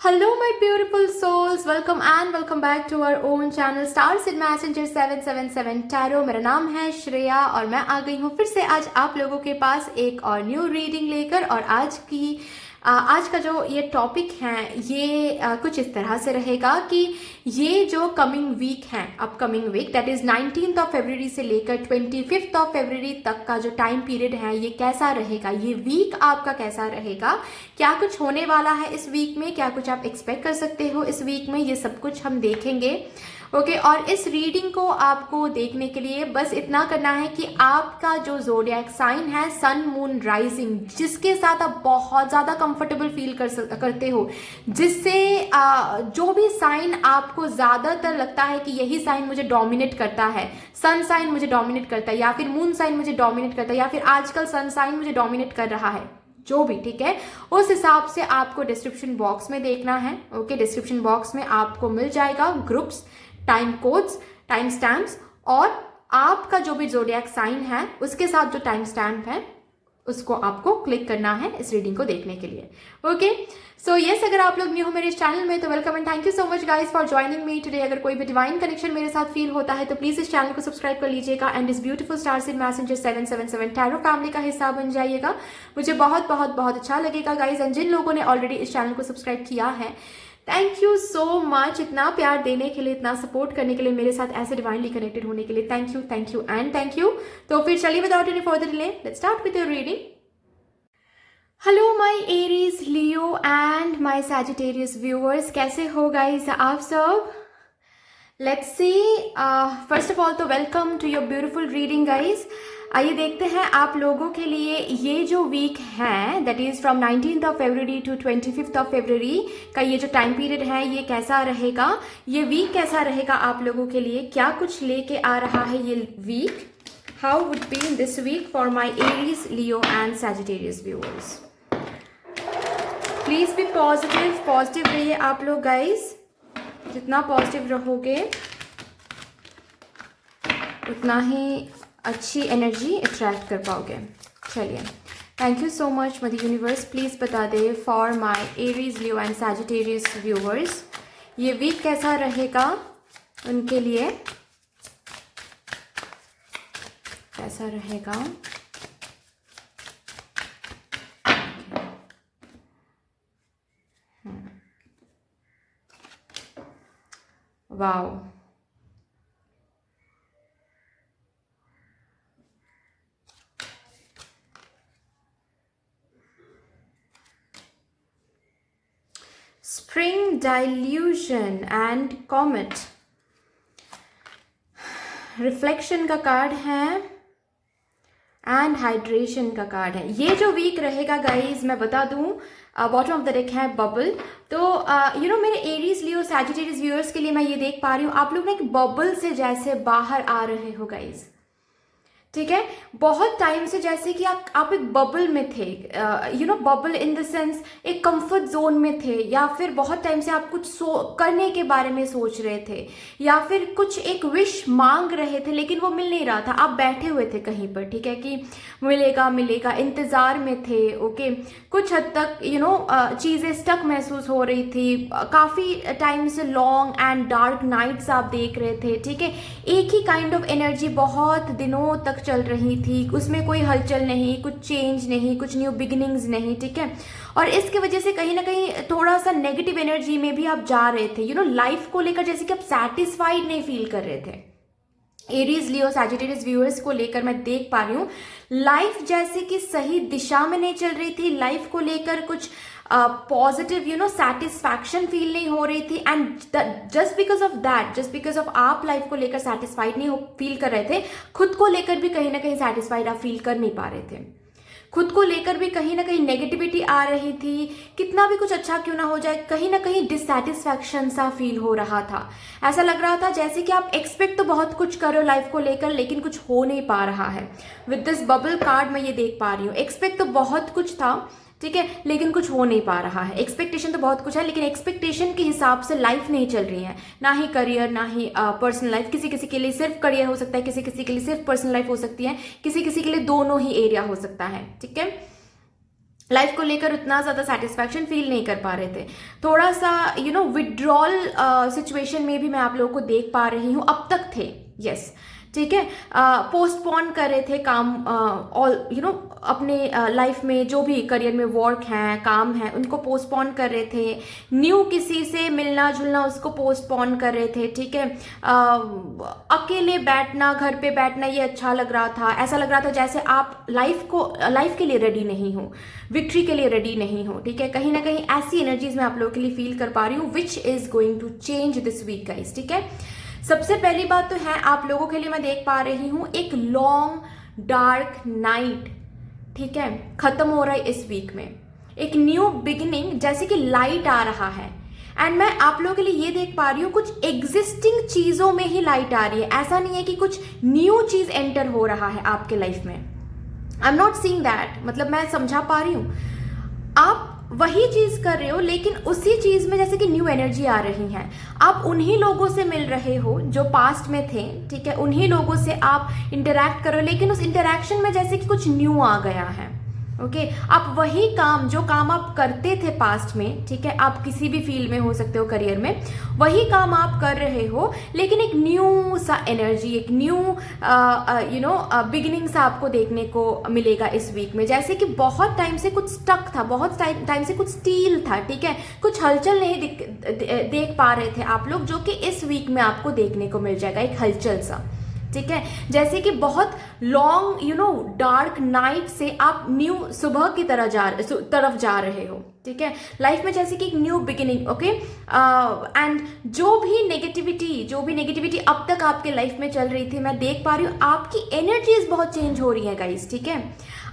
Hello, my beautiful souls. Welcome and welcome back to our own channel Stars in Messenger 777 Tarot. मेरा नाम है श्रेया और मैं आ गई हूँ फिर से आज आप लोगों के पास एक और न्यू रीडिंग लेकर। और आज का जो ये टॉपिक है ये कुछ इस तरह से रहेगा कि ये जो कमिंग वीक है, upcoming week that is 19th of February से लेकर 25th ऑफ फरवरी तक का जो टाइम पीरियड है ये कैसा रहेगा, ये वीक आपका कैसा रहेगा, क्या कुछ होने वाला है इस वीक में, क्या कुछ आप एक्सपेक्ट कर सकते हो इस वीक में, ये सब कुछ हम देखेंगे। ओके और इस रीडिंग को आपको देखने के लिए बस इतना करना है कि आपका जो ज़ोडिएक साइन है सन मून राइजिंग, जिसके साथ आप बहुत ज़्यादा कंफर्टेबल फील करते हो, जिससे जो भी साइन आपको ज़्यादातर लगता है कि यही साइन मुझे डोमिनेट करता है, सन साइन मुझे डोमिनेट करता है या फिर मून साइन मुझे डोमिनेट करता है या फिर आजकल सन साइन मुझे डोमिनेट कर रहा है, जो भी ठीक है, उस हिसाब से आपको डिस्क्रिप्शन बॉक्स में देखना है। ओके डिस्क्रिप्शन बॉक्स में आपको मिल जाएगा groups, time codes, time stamps और आपका जो भी ज़ोडिएक साइन है उसके साथ जो टाइम स्टैम्प है उसको आपको क्लिक करना है इस रीडिंग को देखने के लिए। ओके सो यस, अगर आप लोग न्यू हो मेरे इस चैनल में तो welcome and thank you so much guys for joining me today. अगर कोई भी डिवाइन कनेक्शन मेरे साथ फील होता है तो प्लीज इस चैनल को सब्सक्राइब कर लीजिएगा एंड इस ब्यूटीफुल स्टार्स इन मैसेंजर 777 टैरो फैमिली का हिस्सा बन जाइएगा। मुझे बहुत बहुत बहुत अच्छा लगेगा गाइज। एंड जिन लोगों ने ऑलरेडी इस चैनल को सब्सक्राइब किया है, थैंक यू सो मच इतना प्यार देने के लिए, इतना सपोर्ट करने के लिए, मेरे साथ ऐसे डिवाइनली कनेक्टेड होने के लिए thank you and thank you. तो फिर चलिए without any further delay let's start with your reading. Hello my Aries, Leo and my Sagittarius viewers, कैसे हो गाइस आप सब? Let's see, first of all तो welcome to your beautiful reading guys. आइए देखते हैं आप लोगों के लिए ये जो वीक है that is from 19th of February to 25th of February का ये जो टाइम पीरियड है ये कैसा रहेगा, ये वीक कैसा रहेगा आप लोगों के लिए, क्या कुछ लेके आ रहा है ये week, how would be in this week for my Aries, Leo and Sagittarius viewers. Please be positive रहिए आप लोग गाइज, जितना पॉजिटिव रहोगे उतना ही अच्छी एनर्जी अट्रैक्ट कर पाओगे। चलिए thank you so much mother universe, please बता दे for my Aries, Leo and Sagittarius viewers ये वीक कैसा रहेगा उनके लिए, कैसा रहेगा। Wow, spring dilution and comet, reflection का कार्ड है एंड हाइड्रेशन का कार्ड है। ये जो वीक रहेगा गाइज मैं बता दूं, बॉटम ऑफ द डेक है बबल। तो यू नो मेरे एरीज, लियो, सैजिटेरियस व्यूअर्स के लिए मैं ये देख पा रही हूँ आप लोग ना एक बबल से जैसे बाहर आ रहे हो गाइज, ठीक है, बहुत टाइम से जैसे कि आप एक बबल में थे, you know bubble in the sense एक कंफर्ट जोन में थे, या फिर बहुत टाइम से आप कुछ करने के बारे में सोच रहे थे या फिर कुछ एक विश मांग रहे थे लेकिन वो मिल नहीं रहा था, आप बैठे हुए थे कहीं पर, ठीक है, कि मिलेगा मिलेगा इंतज़ार में थे। ओके कुछ हद तक यू नो चीज़ें स्टक महसूस हो रही थी, काफ़ी टाइम से लॉन्ग एंड डार्क नाइट्स आप देख रहे थे, ठीक है, एक ही काइंड ऑफ एनर्जी बहुत दिनों तक चल रही थी, उसमें कोई हलचल नहीं, कुछ चेंज नहीं, कुछ न्यू बिगिनिंग्स नहीं, ठीक है, और इसके वजह से कहीं ना कहीं थोड़ा सा नेगेटिव एनर्जी में भी आप जा रहे थे, यू नो लाइफ को लेकर जैसे कि आप सेटिस्फाइड नहीं फील कर रहे थे। एरीज, लियो, सैजिटेरियस व्यूअर्स को लेकर मैं देख पा रही हूँ लाइफ जैसे कि सही दिशा में नहीं चल रही थी, लाइफ को लेकर कुछ positive you know satisfaction feel नहीं हो रही थी, एंड जस्ट बिकॉज ऑफ आप लाइफ को लेकर सेटिस्फाइड नहीं फील कर रहे थे, खुद को लेकर भी कहीं ना कहीं सेटिस्फाइड आप फील कर नहीं पा रहे थे, खुद को लेकर भी कहीं ना कहीं नेगेटिविटी आ रही थी, कितना भी कुछ अच्छा क्यों ना हो जाए कहीं ना कहीं डिससेटिस्फैक्शन सा फील हो रहा था। ऐसा लग रहा था जैसे कि आप एक्सपेक्ट तो बहुत कुछ कर रहे हो लाइफ को लेकर लेकिन कुछ हो नहीं पा रहा है। विद दिस बबल कार्ड मैं ये देख पा रही हूँ एक्सपेक्ट तो बहुत कुछ था, ठीक है, लेकिन कुछ हो नहीं पा रहा है। एक्सपेक्टेशन तो बहुत कुछ है लेकिन एक्सपेक्टेशन के हिसाब से लाइफ नहीं चल रही है, ना ही करियर ना ही पर्सनल लाइफ। किसी किसी के लिए सिर्फ करियर हो सकता है, किसी किसी के लिए सिर्फ पर्सनल लाइफ हो सकती है, किसी किसी के लिए दोनों ही एरिया हो सकता है, ठीक है। लाइफ को लेकर उतना ज़्यादा सेटिस्फैक्शन फील नहीं कर पा रहे थे, थोड़ा सा विड्रॉल सिचुएशन में भी मैं आप लोगों को देख पा रही हूँ, अब तक थे। यस, ठीक है, पोस्टपोन कर रहे थे काम, ऑल अपने लाइफ में जो भी करियर में वर्क हैं, काम है, उनको पोस्टपोन कर रहे थे। न्यू किसी से मिलना जुलना उसको पोस्टपोन कर रहे थे, ठीक है। अकेले बैठना, घर पे बैठना ये अच्छा लग रहा था, ऐसा लग रहा था जैसे आप लाइफ के लिए रेडी नहीं हो, विक्ट्री के लिए रेडी नहीं हो, ठीक है। कहीं ना कहीं ऐसी एनर्जीज मैं आप लोगों के लिए फील कर पा रही हूँ, which is going to change this week guys, ठीक है। सबसे पहली बात तो है आप लोगों के लिए मैं देख पा रही हूं एक लॉन्ग डार्क नाइट, ठीक है, खत्म हो रहा है इस वीक में। एक न्यू बिगिनिंग, जैसे कि लाइट आ रहा है। एंड मैं आप लोगों के लिए ये देख पा रही हूँ कुछ एग्जिस्टिंग चीजों में ही लाइट आ रही है, ऐसा नहीं है कि कुछ न्यू चीज एंटर हो रहा है आपके लाइफ में। I am not seeing that, मतलब मैं समझा पा रही हूँ आप वही चीज कर रहे हो, लेकिन उसी चीज में जैसे कि न्यू एनर्जी आ रही है। आप उन्हीं लोगों से मिल रहे हो जो पास्ट में थे, ठीक है, उन्हीं लोगों से आप इंटरैक्ट करो, लेकिन उस इंटरैक्शन में जैसे कि कुछ न्यू आ गया है। ओके, आप वही काम, जो काम आप करते थे पास्ट में, ठीक है, आप किसी भी फील्ड में हो सकते हो करियर में, वही काम आप कर रहे हो, लेकिन एक न्यू सा एनर्जी, एक न्यू बिगिनिंग सा आपको देखने को मिलेगा इस वीक में। जैसे कि बहुत टाइम से कुछ स्टक था, बहुत टाइम से कुछ स्टील था, ठीक है, कुछ हलचल नहीं देख पा रहे थे आप लोग, जो कि इस वीक में आपको देखने को मिल जाएगा, एक हलचल सा, ठीक है। जैसे कि बहुत लॉन्ग डार्क नाइट से आप न्यू सुबह की तरफ जा रहे हो, ठीक है, लाइफ में जैसे कि एक न्यू बिगिनिंग। ओके, एंड जो भी नेगेटिविटी अब तक आपके लाइफ में चल रही थी, मैं देख पा रही हूँ आपकी एनर्जीज बहुत चेंज हो रही है गाइस, ठीक है।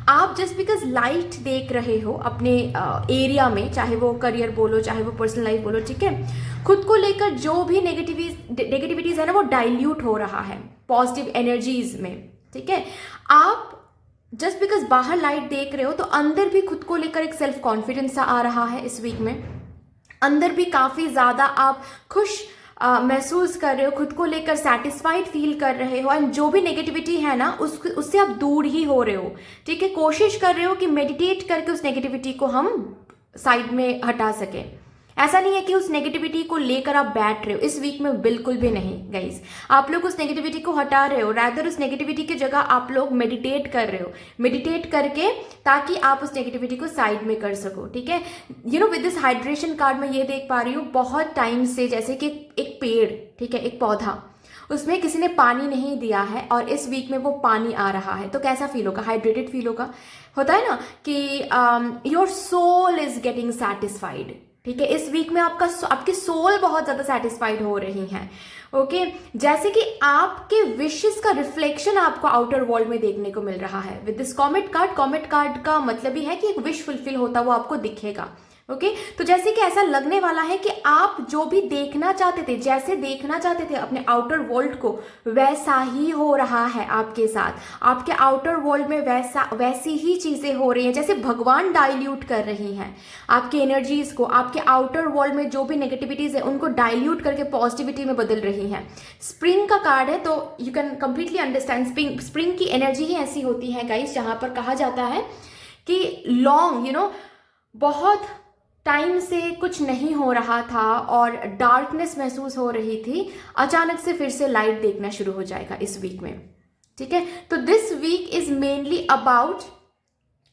आप जस्ट बिकॉज लाइट देख रहे हो अपने एरिया में, चाहे वो करियर बोलो, चाहे वो पर्सनल लाइफ बोलो, ठीक है, खुद को लेकर जो भी नेगेटिविटीज है ना, वो डाइल्यूट हो रहा है पॉजिटिव एनर्जीज में, ठीक है। आप जस्ट बिकॉज बाहर लाइट देख रहे हो, तो अंदर भी खुद को लेकर एक सेल्फ कॉन्फिडेंस सा आ रहा है इस वीक में। अंदर भी काफी ज्यादा आप खुश महसूस कर रहे हो, खुद को लेकर सेटिस्फाइड फील कर रहे हो, एंड जो भी नेगेटिविटी है ना उससे आप दूर ही हो रहे हो, ठीक है। कोशिश कर रहे हो कि मेडिटेट करके उस नेगेटिविटी को हम साइड में हटा सके। ऐसा नहीं है कि उस नेगेटिविटी को लेकर आप बैठ रहे हो, इस वीक में बिल्कुल भी नहीं गाइज। आप लोग उस नेगेटिविटी को हटा रहे हो, रादर उस नेगेटिविटी की जगह आप लोग मेडिटेट कर रहे हो, मेडिटेट करके ताकि आप उस नेगेटिविटी को साइड में कर सको, ठीक है। विद दिस हाइड्रेशन कार्ड मैं ये देख पा रही हूँ बहुत टाइम से, जैसे कि एक पेड़, ठीक है, एक पौधा, उसमें किसी ने पानी नहीं दिया है और इस वीक में वो पानी आ रहा है, तो कैसा फील होगा? हाइड्रेटेड फील होगा। होता है ना कि your soul is getting satisfied, ठीक है। इस वीक में आपकी सोल बहुत ज्यादा सेटिस्फाइड हो रही है। ओके, जैसे कि आपके विशेस का रिफ्लेक्शन आपको आउटर वर्ल्ड में देखने को मिल रहा है विद दिस कॉमेट कार्ड का मतलब ही है कि एक विश फुलफिल होता हुआ आपको दिखेगा। ओके, तो जैसे कि ऐसा लगने वाला है कि आप जो भी देखना चाहते थे, जैसे देखना चाहते थे अपने आउटर वर्ल्ड को, वैसा ही हो रहा है आपके साथ। आपके आउटर वर्ल्ड में वैसी ही चीजें हो रही हैं, जैसे भगवान डाइल्यूट कर रही हैं आपकी एनर्जीज को। आपके आउटर वर्ल्ड में जो भी नेगेटिविटीज है उनको डाइल्यूट करके पॉजिटिविटी में बदल रही हैं। स्प्रिंग का कार्ड है, तो you can completely understand spring की एनर्जी ही ऐसी होती है गाइस, जहां पर कहा जाता है कि लॉन्ग बहुत टाइम से कुछ नहीं हो रहा था और डार्कनेस महसूस हो रही थी, अचानक से फिर से लाइट देखना शुरू हो जाएगा इस वीक में, ठीक है। तो this week is mainly about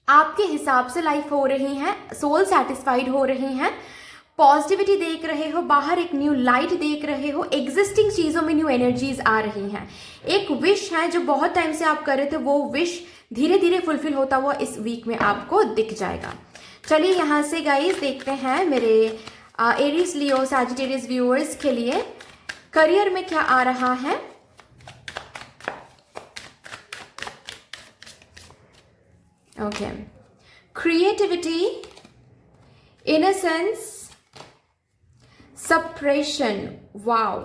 आपके हिसाब से लाइफ हो रही है, सोल सेटिस्फाइड हो रही है, पॉजिटिविटी देख रहे हो, बाहर एक न्यू लाइट देख रहे हो, एग्जिस्टिंग चीजों में न्यू एनर्जीज आ रही हैं। एक विश है जो बहुत टाइम से आप कर रहे थे, वो विश धीरे धीरे फुलफिल होता हुआ इस वीक में आपको दिख जाएगा। चलिए यहाँ से गाइस देखते हैं मेरे एरीज, लियो, सैजिटेरियस व्यूअर्स के लिए करियर में क्या आ रहा है। Okay, creativity, innocence, suppression, wow,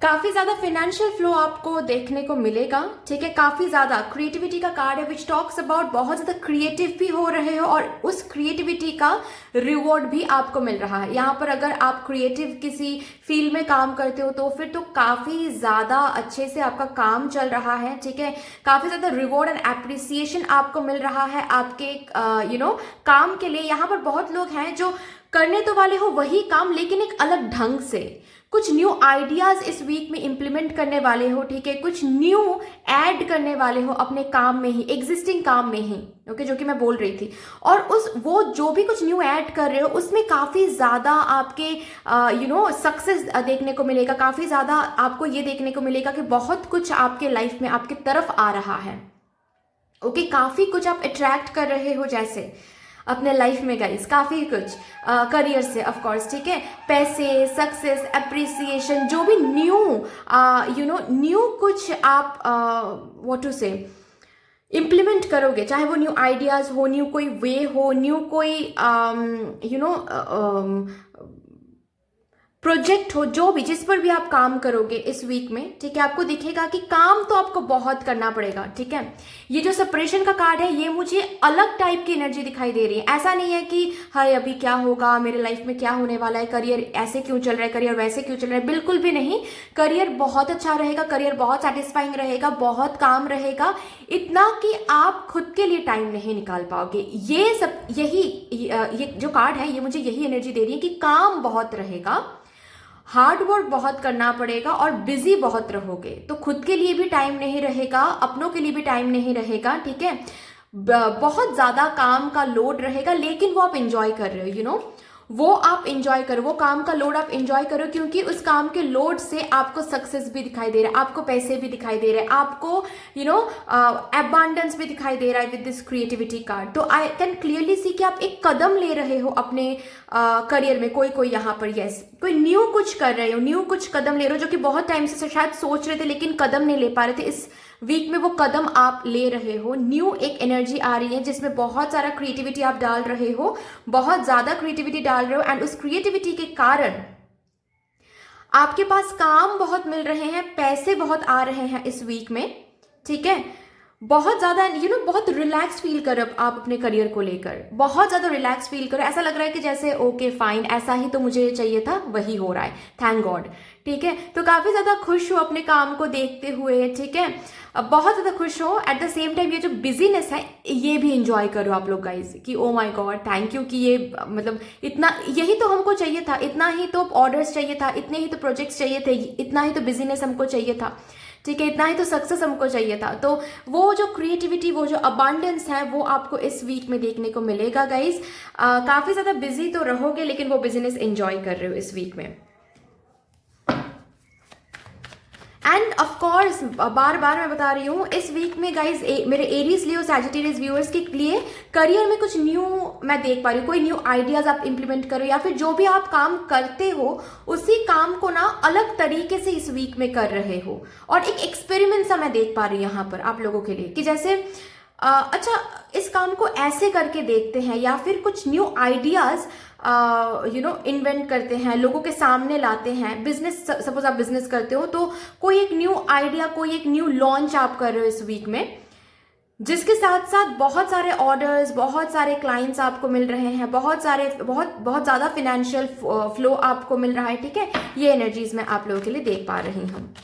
काफी ज्यादा फाइनेंशियल फ्लो आपको देखने को मिलेगा, ठीक है। काफी ज्यादा क्रिएटिविटी का कार्ड है विच टॉक्स अबाउट बहुत ज्यादा क्रिएटिव भी हो रहे हो और उस क्रिएटिविटी का रिवॉर्ड भी आपको मिल रहा है। यहाँ पर अगर आप क्रिएटिव किसी फील्ड में काम करते हो तो फिर तो काफी ज्यादा अच्छे से आपका काम चल रहा है, ठीक है। काफी ज्यादा रिवॉर्ड एंड एप्रिसिएशन आपको मिल रहा है आपके काम के लिए। यहाँ पर बहुत लोग हैं जो करने तो वाले हो वही काम लेकिन एक अलग ढंग से कुछ न्यू आइडियाज इस वीक में इंप्लीमेंट करने वाले हो, ठीक है। कुछ न्यू ऐड करने वाले हो अपने काम में ही, एग्जिस्टिंग काम में ही, ओके, जो कि मैं बोल रही थी। और वो जो भी कुछ न्यू ऐड कर रहे हो उसमें काफी ज्यादा आपके सक्सेस देखने को मिलेगा। काफी ज्यादा आपको ये देखने को मिलेगा कि बहुत कुछ आपके लाइफ में आपकी तरफ आ रहा है, ओके। काफी कुछ आप अट्रैक्ट कर रहे हो जैसे अपने लाइफ में गाइस, काफी कुछ करियर से ऑफ कोर्स, ठीक है। पैसे, सक्सेस, अप्रिसिएशन, जो भी न्यू कुछ आप व्हाट टू से इम्प्लीमेंट करोगे, चाहे वो न्यू आइडियाज हो, न्यू कोई वे हो, न्यू कोई प्रोजेक्ट हो, जो भी जिस पर भी आप काम करोगे इस वीक में, ठीक है, आपको दिखेगा कि काम तो आपको बहुत करना पड़ेगा, ठीक है। ये जो सेपरेशन का कार्ड है ये मुझे अलग टाइप की एनर्जी दिखाई दे रही है। ऐसा नहीं है कि हाय अभी क्या होगा, मेरे लाइफ में क्या होने वाला है, करियर ऐसे क्यों चल रहा है, करियर वैसे क्यों चल रहा है, बिल्कुल भी नहीं। करियर बहुत अच्छा रहेगा, करियर बहुत सेटिस्फाइंग रहेगा, बहुत काम रहेगा, इतना कि आप खुद के लिए टाइम नहीं निकाल पाओगे। ये सब ये जो कार्ड है ये मुझे यही एनर्जी दे रही है कि काम बहुत रहेगा, हार्ड वर्क बहुत करना पड़ेगा और बिजी बहुत रहोगे, तो खुद के लिए भी टाइम नहीं रहेगा, अपनों के लिए भी टाइम नहीं रहेगा, ठीक है। बहुत ज्यादा काम का लोड रहेगा लेकिन वो आप एंजॉय कर रहे हो, वो आप एंजॉय करो, वो काम का लोड आप एंजॉय करो, क्योंकि उस काम के लोड से आपको सक्सेस भी दिखाई दे रहा है, आपको पैसे भी दिखाई दे रहे हैं, आपको अबांडेंस भी दिखाई दे रहा है विद दिस क्रिएटिविटी कार्ड। तो आई कैन क्लियरली सी कि आप एक कदम ले रहे हो अपने करियर में, कोई यहाँ पर यस कोई न्यू कुछ कर रहे हो, न्यू कुछ कदम ले रहे हो जो कि बहुत टाइम से शायद सोच रहे थे लेकिन कदम नहीं ले पा रहे थे। इस वीक में वो कदम आप ले रहे हो। न्यू एक एनर्जी आ रही है जिसमें बहुत सारा क्रिएटिविटी आप डाल रहे हो, बहुत ज्यादा क्रिएटिविटी डाल रहे हो, एंड उस क्रिएटिविटी के कारण आपके पास काम बहुत मिल रहे हैं, पैसे बहुत आ रहे हैं इस वीक में, ठीक है। बहुत ज्यादा बहुत रिलैक्स फील करो आप अपने करियर को लेकर, बहुत ज्यादा रिलैक्स फील करो। ऐसा लग रहा है कि जैसे ओके फाइन, ऐसा ही तो मुझे चाहिए था, वही हो रहा है, थैंक गॉड, ठीक है। तो काफी ज्यादा खुश हो अपने काम को देखते हुए, ठीक है, बहुत ज्यादा खुश हो। एट द सेम टाइम ये जो बिजीनेस है ये भी इंजॉय करो आप लोग गाइज, कि oh my God thank you, कि ये मतलब इतना, यही तो हमको चाहिए था, इतना ही तो ऑर्डर्स चाहिए था, इतने ही तो प्रोजेक्ट्स चाहिए थे, इतना ही तो बिजीनेस हमको चाहिए था, ठीक है, इतना ही तो सक्सेस हमको चाहिए था। तो वो जो क्रिएटिविटी, वो जो अबांडेंस है वो आपको इस वीक में देखने को मिलेगा गाइज। काफी ज्यादा बिजी तो रहोगे लेकिन वो बिजनेस एंजॉय कर रहे हो इस वीक में। एंड ऑफ कोर्स बार बार मैं बता रही हूँ, इस वीक में गाइज मेरे एरीज लियो सैजिटेरियस व्यूअर्स के लिए करियर में कुछ न्यू मैं देख पा रही हूँ। कोई न्यू आइडियाज आप इंप्लीमेंट करो, या फिर जो भी आप काम करते हो उसी काम को ना अलग तरीके से इस वीक में कर रहे हो, और एक एक्सपेरिमेंट सा मैं देख पा रही हूँ यहाँ पर आप लोगों के लिए, कि जैसे अच्छा इस काम को ऐसे करके देखते हैं, या फिर कुछ न्यू आइडियाज इन्वेंट करते हैं, लोगों के सामने लाते हैं। बिजनेस, सपोज आप बिजनेस करते हो तो कोई एक न्यू आइडिया, कोई एक न्यू लॉन्च आप कर रहे हो इस वीक में, जिसके साथ साथ बहुत सारे ऑर्डर्स, बहुत सारे क्लाइंट्स आपको मिल रहे हैं, बहुत ज्यादा फाइनेंशियल फ्लो आपको मिल रहा है, ठीक है। ये एनर्जीज मैं आप लोगों के लिए देख पा रही हूँ।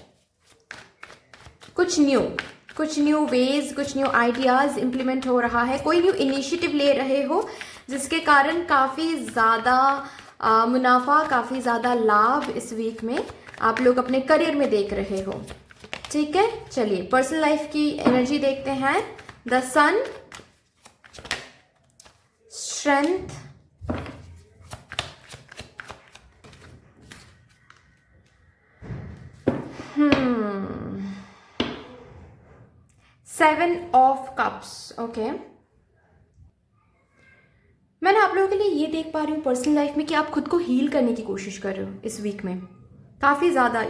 कुछ न्यू वेज, कुछ न्यू आइडियाज इंप्लीमेंट हो रहा है, कोई न्यू इनिशिएटिव ले रहे हो जिसके कारण काफी ज्यादा मुनाफा, काफी ज्यादा लाभ इस वीक में आप लोग अपने करियर में देख रहे हो, ठीक है। चलिए पर्सनल लाइफ की एनर्जी देखते हैं। The sun, strength, seven of cups, okay. मैंने आप लोगों के लिए ये देख पा रही हूँ पर्सनल लाइफ में कि आप खुद को हील करने की कोशिश कर रहे हो इस वीक में, काफी ज्यादा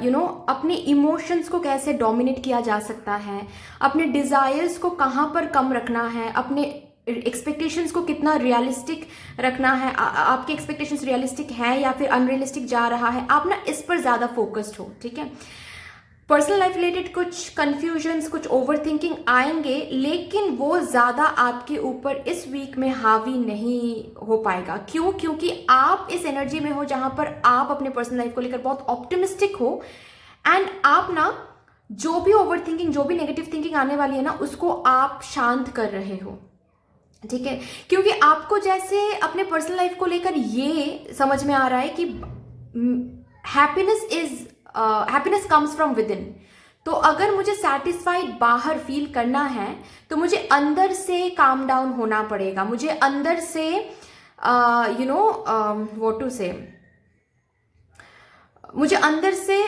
अपने इमोशंस को कैसे डोमिनेट किया जा सकता है, अपने डिजायर्स को कहाँ पर कम रखना है, अपने एक्सपेक्टेशंस को कितना रियलिस्टिक रखना है, आपके एक्सपेक्टेशंस रियलिस्टिक है या फिर अनरियलिस्टिक जा रहा है, आप ना इस पर ज्यादा फोकस्ड हो, ठीक है। पर्सनल लाइफ रिलेटेड कुछ कंफ्यूजन्स, कुछ ओवर थिंकिंग आएंगे, लेकिन वो ज़्यादा आपके ऊपर इस वीक में हावी नहीं हो पाएगा। क्यों? क्योंकि आप इस एनर्जी में हो जहाँ पर आप अपने पर्सनल लाइफ को लेकर बहुत ऑप्टिमिस्टिक हो, एंड आप ना जो भी ओवर थिंकिंग, जो भी नेगेटिव थिंकिंग आने वाली है ना, उसको आप शांत कर रहे हो, ठीक है। क्योंकि आपको जैसे अपने पर्सनल लाइफ को लेकर ये समझ में आ रहा है कि happiness comes from with in. तो अगर मुझे सेटिस्फाइड बाहर फील करना है तो मुझे अंदर से काम डाउन होना पड़ेगा, मुझे अंदर से व्हाट टू से, मुझे अंदर से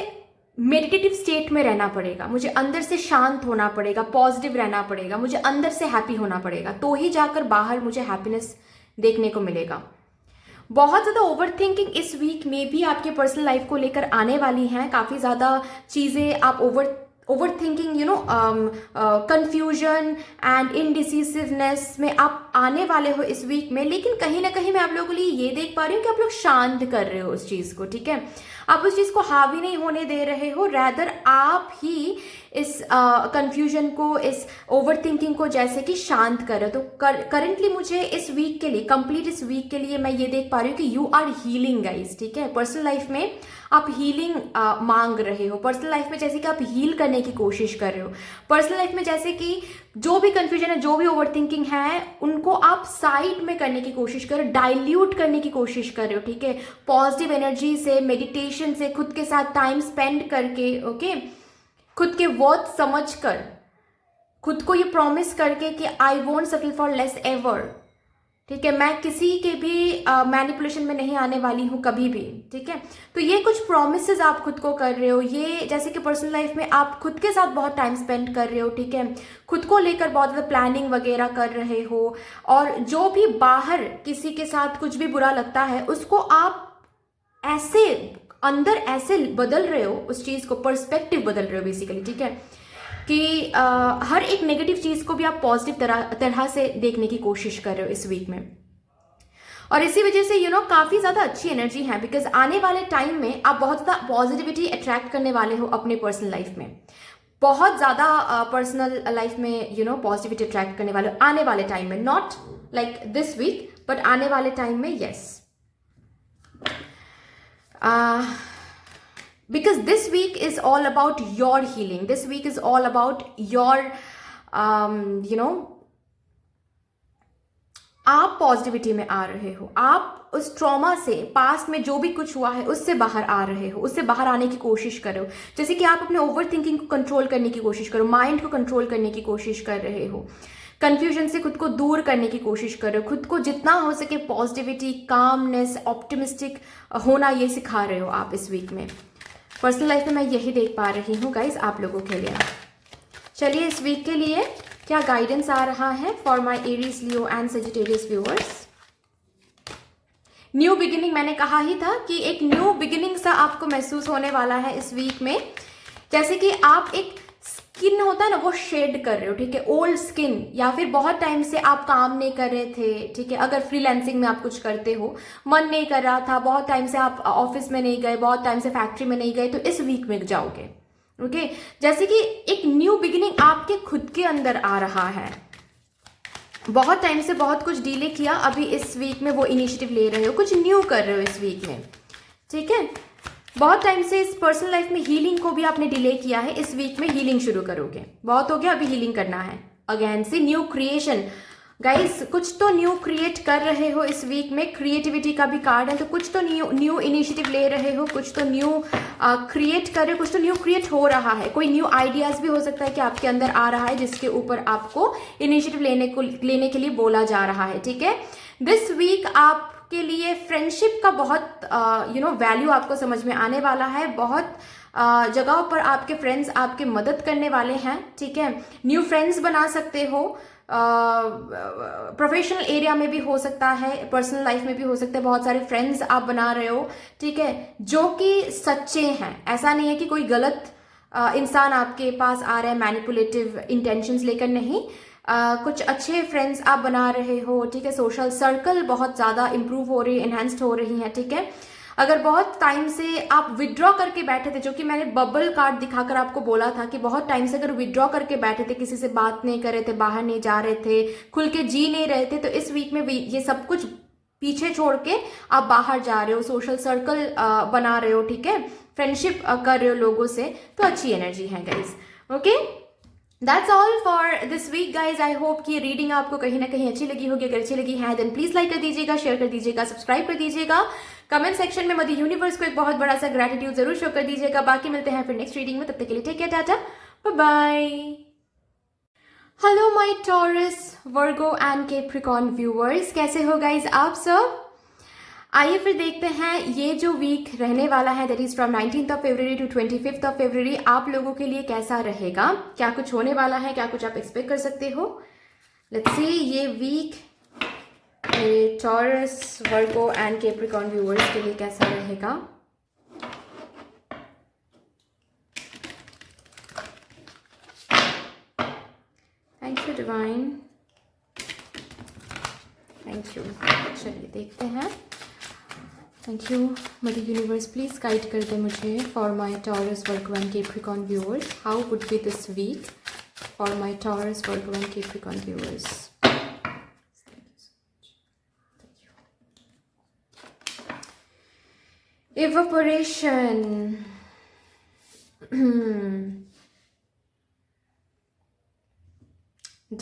मेडिटेटिव स्टेट में रहना पड़ेगा, मुझे अंदर से शांत होना पड़ेगा, पॉजिटिव रहना पड़ेगा, मुझे अंदर से हैप्पी होना पड़ेगा, तो ही जाकर बाहर मुझे हैप्पीनेस देखने को मिलेगा। बहुत ज़्यादा ओवर थिंकिंग इस वीक में भी आपके पर्सनल लाइफ को लेकर आने वाली हैं। काफ़ी ज़्यादा चीज़ें आप ओवर थिंकिंग, कंफ्यूजन एंड इनडिसिसिवनेस में आप आने वाले हो इस वीक में। लेकिन कहीं ना कहीं मैं आप लोगों के लिए ये देख पा रही हूँ कि आप लोग शांत कर रहे हो उस चीज़ को, ठीक है। आप उस चीज़ को हावी नहीं होने दे रहे हो, रैदर आप ही इस कंफ्यूजन को, इस ओवर थिंकिंग को जैसे कि शांत कर रहे हो। तो करंटली मुझे इस वीक के लिए, कंप्लीट इस वीक के लिए मैं ये देख पा रही हूँ कि यू आर हीलिंग गाइज, ठीक है। पर्सनल लाइफ में आप हीलिंग मांग रहे हो, पर्सनल लाइफ में जैसे कि आप हील करने की कोशिश कर रहे हो, पर्सनल लाइफ में जैसे कि जो भी कंफ्यूजन है, जो भी ओवर थिंकिंग है, उनको आप साइड में करने की कोशिश कर रहे हो, डाइल्यूट करने की कोशिश कर रहे हो, ठीक है। पॉजिटिव एनर्जी से, मेडिटेशन से, खुद के साथ टाइम स्पेंड करके, ओके, खुद के वर्थ समझ कर, खुद को ये प्रॉमिस करके कि I won't settle for less ever, ठीक है, मैं किसी के भी मैनिपुलेशन में नहीं आने वाली हूँ कभी भी, ठीक है। तो ये कुछ प्रॉमिसेस आप खुद को कर रहे हो, ये जैसे कि पर्सनल लाइफ में आप खुद के साथ बहुत टाइम स्पेंड कर रहे हो, ठीक है, खुद को लेकर बहुत ज़्यादा प्लानिंग वगैरह कर रहे हो, और जो भी बाहर किसी के साथ कुछ भी बुरा लगता है उसको आप ऐसे अंदर ऐसे बदल रहे हो, उस चीज़ को पर्सपेक्टिव बदल रहे हो बेसिकली, ठीक है, कि हर एक नेगेटिव चीज़ को भी आप पॉजिटिव तरह से देखने की कोशिश कर रहे हो इस वीक में। और इसी वजह से काफ़ी ज़्यादा अच्छी एनर्जी है, बिकॉज आने वाले टाइम में आप बहुत ज़्यादा पॉजिटिविटी अट्रैक्ट करने वाले हो अपने पर्सनल लाइफ में, बहुत ज़्यादा पर्सनल लाइफ में पॉजिटिविटी अट्रैक्ट करने वाले हो आने वाले टाइम में, not like this week but आने वाले टाइम में, yes. Because this week is all about your healing. This week is all about your, आप पॉजिटिविटी में आ रहे हो, आप उस ट्रॉमा से, पास्ट में जो भी कुछ हुआ है उससे बाहर आ रहे हो, उससे बाहर आने की कोशिश कर रहे हो। जैसे कि आप अपने ओवर थिंकिंग को कंट्रोल करने की कोशिश करो, माइंड को कंट्रोल करने की कोशिश कर रहे हो, कंफ्यूजन से खुद को दूर करने की कोशिश कर रहे हो, खुद को जितना हो सके पॉजिटिविटी, कामनेस, ऑप्टिमिस्टिक होना ये सिखा रहे हो आप इस वीक में। पर्सनल लाइफ में मैं यही देख पा रही हूँ गाइज आप लोगों के लिए। चलिए इस वीक के लिए क्या गाइडेंस आ रहा है for my Aries, Leo and Sagittarius viewers. New beginning, मैंने कहा ही था कि एक न्यू बिगिनिंग सा आपको महसूस होने वाला है इस वीक में। जैसे कि आप एक स्किन होता है ना, वो शेड कर रहे हो, ठीक है, ओल्ड स्किन, या फिर बहुत टाइम से आप काम नहीं कर रहे थे, ठीक है। अगर फ्रीलांसिंग में आप कुछ करते हो, मन नहीं कर रहा था, बहुत टाइम से आप ऑफिस में नहीं गए, बहुत टाइम से फैक्ट्री में नहीं गए, तो इस वीक में जाओगे, ओके। जैसे कि एक न्यू बिगिनिंग आपके खुद के अंदर आ रहा है। बहुत टाइम से बहुत कुछ डिले किया, अभी इस वीक में वो इनिशिएटिव ले रहे हो, कुछ न्यू कर रहे हो इस वीक में, ठीक है। बहुत टाइम से इस पर्सनल लाइफ में हीलिंग को भी आपने डिले किया है, इस वीक में हीलिंग शुरू करोगे। बहुत हो गया, अभी हीलिंग करना है अगेन से। न्यू क्रिएशन गाइस, कुछ तो न्यू क्रिएट कर रहे हो इस वीक में, क्रिएटिविटी का भी कार्ड है, तो कुछ तो न्यू इनिशिएटिव ले रहे हो, कुछ तो न्यू क्रिएट कर रहे हो, कुछ तो न्यू क्रिएट हो रहा है। कोई न्यू आइडियाज भी हो सकता है कि आपके अंदर आ रहा है, जिसके ऊपर आपको इनिशिएटिव लेने के लिए बोला जा रहा है, ठीक है। दिस वीक आप के लिए फ्रेंडशिप का बहुत वैल्यू आपको समझ में आने वाला है। बहुत जगहों पर आपके फ्रेंड्स आपके मदद करने वाले हैं, ठीक है। न्यू फ्रेंड्स बना सकते हो, प्रोफेशनल एरिया में भी हो सकता है, पर्सनल लाइफ में भी हो सकता है। बहुत सारे फ्रेंड्स आप बना रहे हो, ठीक है, जो कि सच्चे हैं। ऐसा नहीं है कि कोई गलत इंसान आपके पास आ रहा है मैनिपुलेटिव इंटेंशंस लेकर, नहीं। कुछ अच्छे फ्रेंड्स आप बना रहे हो, ठीक है। सोशल सर्कल बहुत ज़्यादा इंप्रूव हो रही है, एनहांस्ड हो रही है, ठीक है। अगर बहुत टाइम से आप विड्रॉ करके बैठे थे, जो कि मैंने बबल कार्ड दिखाकर आपको बोला था कि बहुत टाइम से अगर विड्रॉ करके बैठे थे, किसी से बात नहीं कर रहे थे, बाहर नहीं जा रहे थे, खुल के जी नहीं रहे थे, तो इस वीक में ये सब कुछ पीछे छोड़ के आप बाहर जा रहे हो, सोशल सर्कल बना रहे हो, ठीक है, फ्रेंडशिप कर रहे हो लोगों से, तो अच्छी एनर्जी है guys. Okay, that's all for this week guys. I hope कि रीडिंग आपको कहीं ना कहीं अच्छी लगी होगी। अगर अच्छी लगी है देन प्लीज लाइक कर दीजिएगा, शेयर कर दीजिएगा, सब्सक्राइब कर दीजिएगा, कमेंट सेक्शन में मदर यूनिवर्स को एक बहुत बड़ा सा ग्रेटिट्यूड जरूर शो कर दीजिएगा। बाकी मिलते हैं फिर नेक्स्ट रीडिंग में, तब तक के लिए take care, tata, bye bye. Hello my Taurus, Virgo and Capricorn viewers, कैसे हो गाइज आप सब? आइए फिर देखते हैं ये जो वीक रहने वाला है, that is from 19th of February to 25th of February, आप लोगों के लिए कैसा रहेगा, क्या कुछ होने वाला है, क्या कुछ आप एक्सपेक्ट कर सकते हो। लेट्स सी ये week Taurus, Virgo and Capricorn viewers के लिए कैसा रहेगा। Thank you divine, thank you. चलिए देखते हैं। Thank you mother universe, please guide कर दे मुझे for my Taurus, Virgo and Capricorn viewers, how would be this week for my Taurus, Virgo and Capricorn viewers. Evaporation.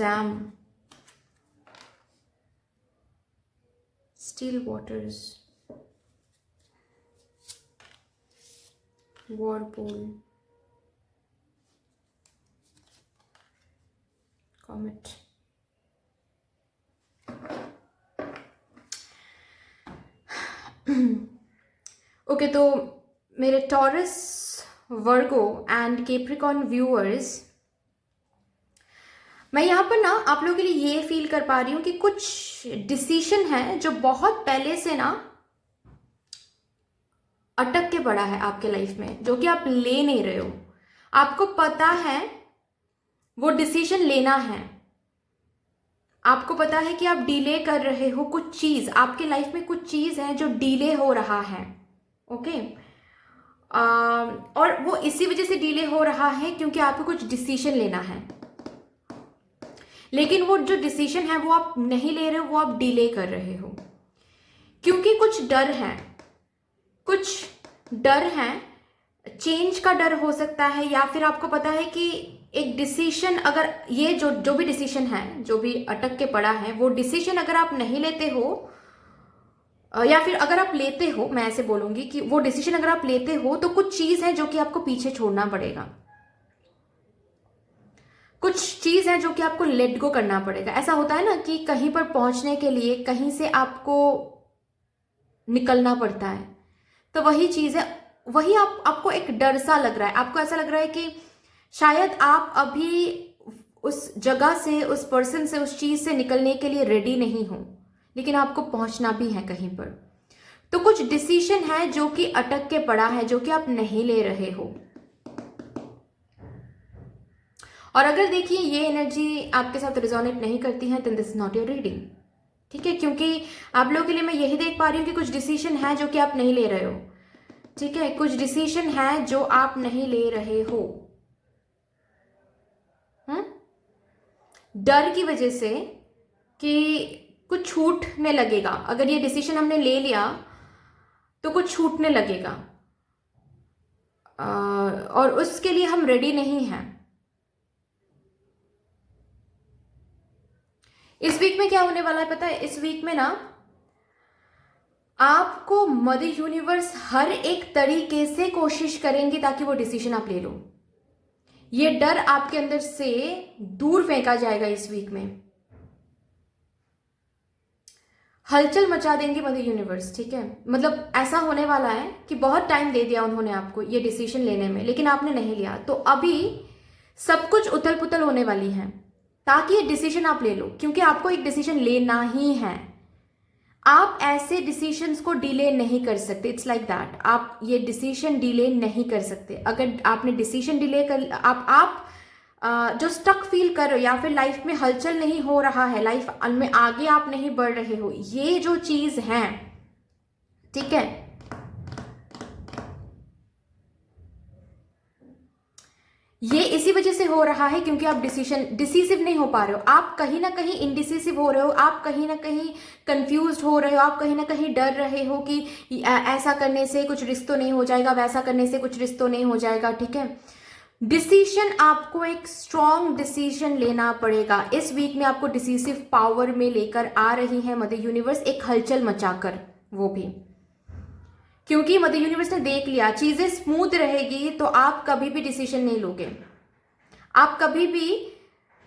Dam. Still waters. Whirlpool. Comet. Okay, तो मेरे Taurus, Virgo and Capricorn viewers, मैं यहाँ पर ना आप लोगों के लिए ये फील कर पा रही हूँ कि कुछ डिसीजन है जो बहुत पहले से ना अटक के पड़ा है आपके लाइफ में, जो कि आप ले नहीं रहे हो। आपको पता है वो डिसीजन लेना है, आपको पता है कि आप डिले कर रहे हो कुछ चीज, आपके लाइफ में कुछ चीज है जो डिले हो रहा है। ओके, और वो इसी वजह से डिले हो रहा है क्योंकि आपको कुछ डिसीजन लेना है, लेकिन वो जो डिसीजन है वो आप नहीं ले रहे हो, वो आप डिले कर रहे हो क्योंकि कुछ डर है, कुछ डर है, चेंज का डर हो सकता है, या फिर आपको पता है कि एक डिसीजन, अगर ये जो भी डिसीजन है, जो भी अटक के पड़ा है, वो डिसीजन अगर आप नहीं लेते हो, या फिर अगर आप लेते हो, मैं ऐसे बोलूंगी कि वो डिसीजन अगर आप लेते हो तो कुछ चीज है जो कि आपको पीछे छोड़ना पड़ेगा, कुछ चीज है जो कि आपको लेट गो करना पड़ेगा। ऐसा होता है ना कि कहीं पर पहुंचने के लिए कहीं से आपको निकलना पड़ता है, तो वही चीज है, वही आपको एक डर सा लग रहा है, आपको ऐसा लग रहा है कि शायद आप अभी उस जगह से, उस पर्सन से, उस चीज से निकलने के लिए रेडी नहीं हो, लेकिन आपको पहुंचना भी है कहीं पर। तो कुछ डिसीजन है जो कि अटक के पड़ा है, जो कि आप नहीं ले रहे हो। और अगर देखिए ये एनर्जी आपके साथ रिजोनेट नहीं करती है, then this is not your reading, ठीक है, क्योंकि आप लोगों के लिए मैं यही देख पा रही हूँ कि कुछ डिसीजन है जो कि आप नहीं ले रहे हो, ठीक है, कुछ डिसीजन है जो आप नहीं ले रहे हो, डर की वजह से कि कुछ छूटने लगेगा। अगर ये डिसीजन हमने ले लिया तो कुछ छूटने लगेगा, और उसके लिए हम रेडी नहीं हैं। इस वीक में क्या होने वाला है पता है? इस वीक में ना आपको मदर यूनिवर्स हर एक तरीके से कोशिश करेंगी ताकि वो डिसीजन आप ले लो। ये डर आपके अंदर से दूर फेंका जाएगा इस वीक में, हलचल मचा देंगे मदर यूनिवर्स, ठीक है। मतलब ऐसा होने वाला है कि बहुत टाइम दे दिया उन्होंने आपको ये डिसीजन लेने में, लेकिन आपने नहीं लिया, तो अभी सब कुछ उथल पुथल होने वाली है ताकि ये डिसीजन आप ले लो, क्योंकि आपको एक डिसीजन लेना ही है। आप ऐसे डिसीजंस को डिले नहीं कर सकते, इट्स लाइक दैट। आप ये डिसीजन डिले नहीं कर सकते। अगर आपने डिसीजन डिले कर, आप जो स्टक फील कर रहे हो, या फिर लाइफ में हलचल नहीं हो रहा है, लाइफ में आगे आप नहीं बढ़ रहे हो, ये जो चीज है, ठीक है, ये इसी वजह से हो रहा है क्योंकि आप डिसीसिव नहीं हो पा रहे हो, आप कहीं ना कहीं इनडिसिसिव हो रहे हो, आप कहीं ना कहीं कंफ्यूज हो रहे हो, आप कहीं ना कहीं डर रहे हो कि ऐसा करने से कुछ रिश्त तो नहीं हो जाएगा, वैसा करने से कुछ रिश्त तो नहीं हो जाएगा, ठीक है। डिसीजन, आपको एक स्ट्रॉन्ग डिसीजन लेना पड़ेगा। इस वीक में आपको डिसीसिव पावर में लेकर आ रही है मदर यूनिवर्स, एक हलचल मचाकर, वो भी क्योंकि मदर यूनिवर्स ने देख लिया चीजें स्मूथ रहेगी तो आप कभी भी डिसीजन नहीं लोगे, आप कभी भी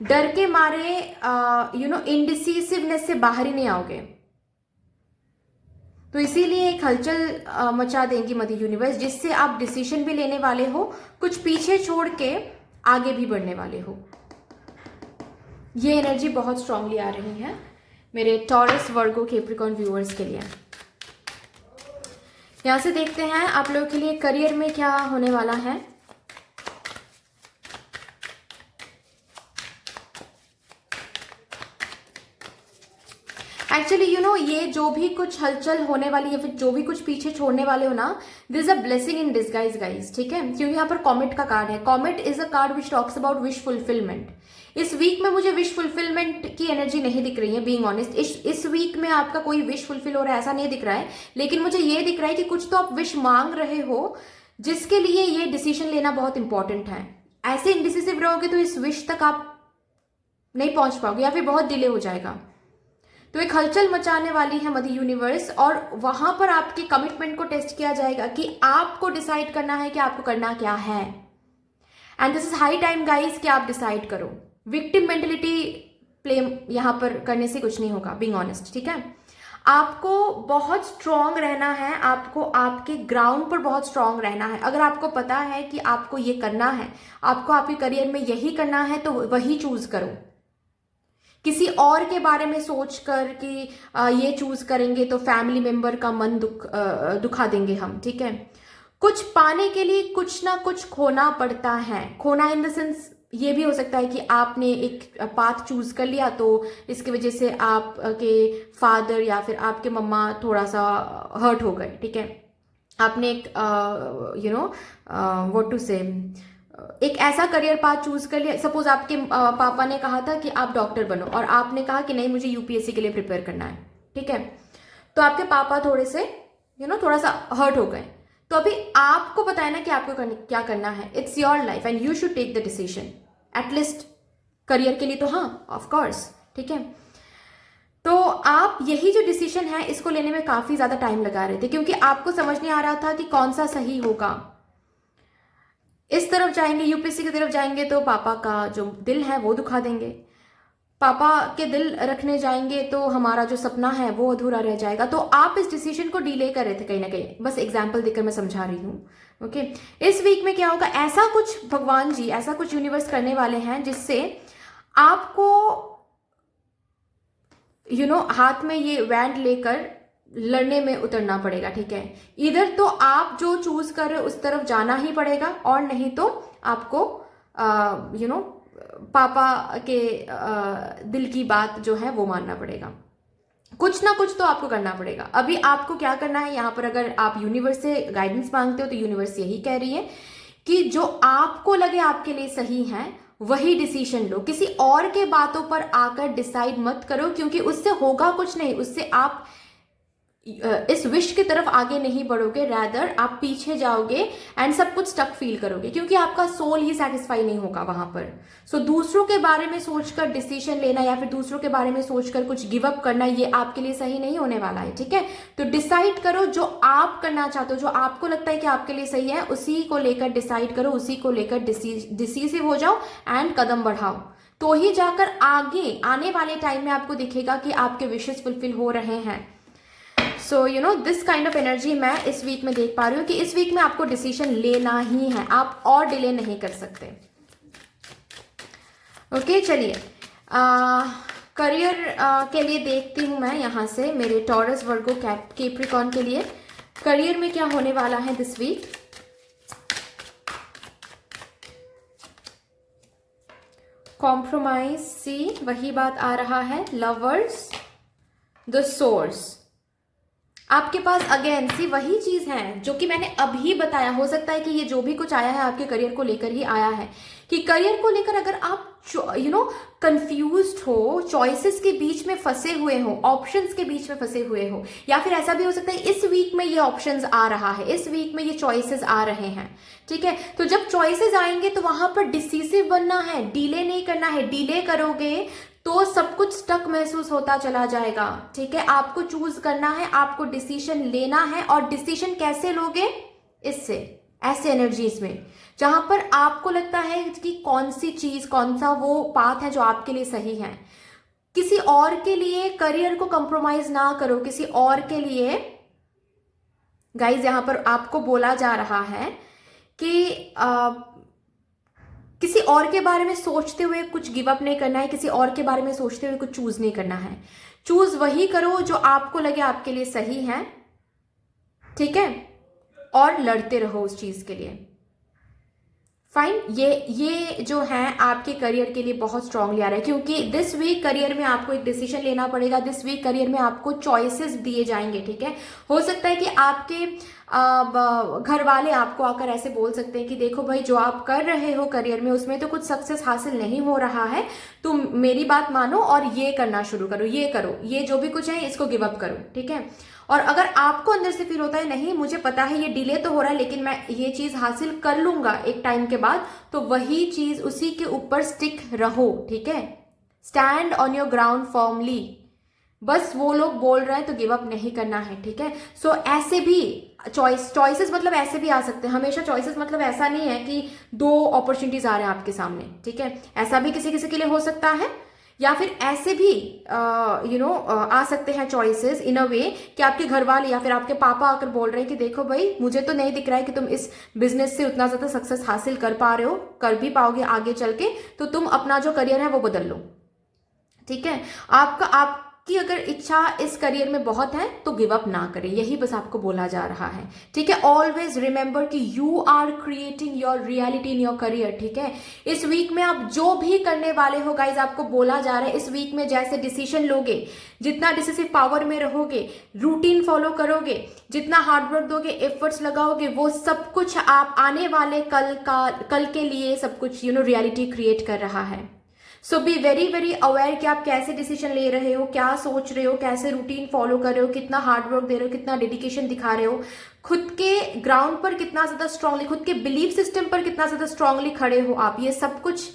डर के मारे इनडिसिसिवनेस से बाहर ही नहीं आओगे। तो इसीलिए एक हलचल मचा देंगी मदर यूनिवर्स, जिससे आप डिसीजन भी लेने वाले हो, कुछ पीछे छोड़ के आगे भी बढ़ने वाले हो। ये एनर्जी बहुत स्ट्रांगली आ रही है मेरे टॉरस, वर्गो, कैप्रिकॉर्न व्यूअर्स के लिए। यहां से देखते हैं आप लोगों के लिए करियर में क्या होने वाला है। एक्चुअली ये जो भी कुछ हलचल होने वाली है, फिर जो भी कुछ पीछे छोड़ने वाले हो ना, this is a blessing in disguise guys, ठीक है। क्योंकि यहाँ पर कॉमेट का कार्ड है। Comet is a card which talks about wish fulfilment. इस वीक में मुझे विश फुलफिलमेंट की एनर्जी नहीं दिख रही है, बीइंग ऑनेस्ट। इस वीक में आपका कोई विश फुलफिल हो रहा है ऐसा नहीं दिख रहा है, लेकिन मुझे ये दिख रहा है कि कुछ तो आप विश मांग रहे हो, जिसके लिए ये डिसीजन लेना बहुत इंपॉर्टेंट है। ऐसे इनडिसिसिव रहोगे तो इस विश तक आप नहीं पहुंच पाओगे या फिर बहुत डिले हो जाएगा। तो एक हलचल मचाने वाली है मदर यूनिवर्स, और वहां पर आपके कमिटमेंट को टेस्ट किया जाएगा कि आपको डिसाइड करना है कि आपको करना क्या है। And this is high time guys कि आप डिसाइड करो। विक्टिम मेंटेलिटी प्ले यहां पर करने से कुछ नहीं होगा, बीइंग ऑनेस्ट, ठीक है। आपको बहुत स्ट्रांग रहना है, आपको आपके ग्राउंड पर बहुत स्ट्रांग रहना है। अगर आपको पता है कि आपको ये करना है, आपको आपके करियर में यही करना है, तो वही चूज करो। किसी और के बारे में सोच कर कि ये चूज करेंगे तो फैमिली मेंबर का मन दुखा देंगे हम, ठीक है। कुछ पाने के लिए कुछ ना कुछ खोना पड़ता है। खोना इन द सेंस ये भी हो सकता है कि आपने एक पाथ चूज कर लिया तो इसकी वजह से आपके फादर या फिर आपके मम्मा थोड़ा सा हर्ट हो गए, ठीक है। आपने एक व्हाट टू से एक ऐसा करियर पाथ चूज कर लिया। सपोज आपके पापा ने कहा था कि आप डॉक्टर बनो और आपने कहा कि नहीं मुझे यूपीएससी के लिए प्रिपेयर करना है, ठीक है। तो आपके पापा थोड़े से थोड़ा सा हर्ट हो गए। तो अभी आपको पता है ना कि आपको क्या करना है। It's your life and you should take the decision, at least career के लिए तो हाँ ऑफ कोर्स, ठीक है। तो आप यही जो डिसीजन है इसको लेने में काफी ज्यादा टाइम लगा रहे थे, क्योंकि आपको समझ नहीं आ रहा था कि कौन सा सही होगा। इस तरफ जाएंगे, यूपीएससी की तरफ जाएंगे तो पापा का जो दिल है वो दुखा देंगे, पापा के दिल रखने जाएंगे तो हमारा जो सपना है वो अधूरा रह जाएगा। तो आप इस डिसीजन को डिले कर रहे थे कहीं ना कहीं। बस एग्जाम्पल देकर मैं समझा रही हूँ, ओके। इस वीक में क्या होगा, ऐसा कुछ भगवान जी, ऐसा कुछ यूनिवर्स करने वाले हैं जिससे आपको हाथ में ये वैंड लेकर लड़ने में उतरना पड़ेगा, ठीक है। इधर तो आप जो चूज कर रहे हो उस तरफ जाना ही पड़ेगा, और नहीं तो आपको पापा के दिल की बात जो है वो मानना पड़ेगा। कुछ ना कुछ तो आपको करना पड़ेगा। अभी आपको क्या करना है यहाँ पर, अगर आप यूनिवर्स से गाइडेंस मांगते हो तो यूनिवर्स यही कह रही है कि जो आपको लगे आपके लिए सही है वही डिसीजन लो। किसी और के बातों पर आकर डिसाइड मत करो, क्योंकि उससे होगा कुछ नहीं। उससे आप इस विश की तरफ आगे नहीं बढ़ोगे, रैदर आप पीछे जाओगे एंड सब कुछ स्टक फील करोगे, क्योंकि आपका सोल ही सेटिस्फाई नहीं होगा वहां पर। सो दूसरों के बारे में सोचकर डिसीजन लेना या फिर दूसरों के बारे में सोचकर कुछ गिव अप करना, ये आपके लिए सही नहीं होने वाला है, ठीक है। तो डिसाइड करो जो आप करना चाहते हो, जो आपको लगता है कि आपके लिए सही है, उसी को लेकर डिसाइड करो, उसी को लेकर डिसीसिव हो जाओ एंड कदम बढ़ाओ। तो ही जाकर आगे आने वाले टाइम में आपको दिखेगा कि आपके विशेस फुलफिल हो रहे हैं। So this kind of energy मैं इस वीक में देख पा रही हूँ कि इस वीक में आपको डिसीजन लेना ही है, आप और डिले नहीं कर सकते, ओके। चलिए करियर के लिए देखती हूँ मैं यहाँ से मेरे टॉरस, वर्गो, कैप्रिकॉर्न के लिए करियर में क्या होने वाला है दिस वीक। कॉम्प्रोमाइज, सी वही बात आ रहा है। लवर्स, द सोर्स, आपके पास अगेन सी वही चीज है जो कि मैंने अभी बताया। हो सकता है कि ये जो भी कुछ आया है आपके करियर को लेकर ही आया है, कि करियर को लेकर अगर आप कंफ्यूज्ड हो, चॉइसेस के बीच में फंसे हुए हो, ऑप्शंस के बीच में फंसे हुए हो, या फिर ऐसा भी हो सकता है इस वीक में ये ऑप्शंस आ रहा है, इस वीक में ये चॉइसेस आ रहे हैं, ठीक है। तो जब चॉइसेस आएंगे तो वहां पर डिसीसिव बनना है, डिले नहीं करना है। डिले करोगे तो सब कुछ स्टक महसूस होता चला जाएगा, ठीक है। आपको चूज करना है, आपको डिसीजन लेना है। और डिसीजन कैसे लोगे? इससे, ऐसे एनर्जीज में जहां पर आपको लगता है कि कौन सी चीज, कौन सा वो पाथ है जो आपके लिए सही है। किसी और के लिए करियर को कंप्रोमाइज ना करो, किसी और के लिए। गाइज यहां पर आपको बोला जा रहा है कि किसी और के बारे में सोचते हुए कुछ गिव अप नहीं करना है, किसी और के बारे में सोचते हुए कुछ चूज नहीं करना है। चूज वही करो जो आपको लगे आपके लिए सही है, ठीक है, और लड़ते रहो उस चीज के लिए। फाइन। ये जो है आपके करियर के लिए बहुत स्ट्रांगली आ रहा है, क्योंकि दिस वीक करियर में आपको एक डिसीजन लेना पड़ेगा। दिस वीक करियर में आपको चॉइसेस दिए जाएंगे, ठीक है। हो सकता है कि आपके घर वाले आपको आकर ऐसे बोल सकते हैं कि देखो भाई, जो आप कर रहे हो करियर में उसमें तो कुछ सक्सेस हासिल नहीं हो रहा है, तुम मेरी बात मानो और ये करना शुरू करो, ये करो, ये जो भी कुछ है इसको गिव अप करो, ठीक है। और अगर आपको अंदर से फील होता है नहीं मुझे पता है ये डिले तो हो रहा है लेकिन मैं ये चीज हासिल कर लूंगा एक टाइम के बाद, तो वही चीज, उसी के ऊपर स्टिक रहो, ठीक है। Stand on your ground firmly. बस वो लोग बोल रहे हैं तो गिव अप नहीं करना है, ठीक है। सो ऐसे भी चॉइसेस मतलब ऐसे भी आ सकते हैं। हमेशा चॉइसेस मतलब ऐसा नहीं है कि दो अपॉर्चुनिटीज आ रहे हैं आपके सामने, ठीक है। ऐसा भी किसी किसी के लिए हो सकता है, या फिर ऐसे भी आ सकते हैं चॉइसेस इन अ वे कि आपके घर वाले या फिर आपके पापा आकर बोल रहे हैं कि देखो भाई, मुझे तो नहीं दिख रहा है कि तुम इस बिजनेस से उतना ज्यादा सक्सेस हासिल कर पा रहे हो, कर भी पाओगे आगे चल के, तो तुम अपना जो करियर है वो बदल लो, ठीक है। आपकी अगर इच्छा इस करियर में बहुत है तो गिव अप ना करें, यही बस आपको बोला जा रहा है, ठीक है। ऑलवेज रिमेंबर कि you are creating your reality in your career, ठीक है। इस वीक में आप जो भी करने वाले हो गाइज, आपको बोला जा रहा है इस वीक में जैसे डिसीजन लोगे, जितना डिसिसिव पावर में रहोगे, रूटीन फॉलो करोगे, जितना हार्डवर्क दोगे, एफर्ट्स लगाओगे, वो सब कुछ आप आने वाले कल के लिए सब कुछ रियलिटी क्रिएट कर रहा है। सो बी वेरी वेरी अवेयर कि आप कैसे डिसीजन ले रहे हो, क्या सोच रहे हो, कैसे रूटीन फॉलो कर रहे हो, कितना हार्डवर्क दे रहे हो, कितना डेडिकेशन दिखा रहे हो, खुद के ग्राउंड पर कितना ज्यादा स्ट्रांगली, खुद के बिलीफ सिस्टम पर कितना ज्यादा स्ट्रांगली खड़े हो आप। ये सब कुछ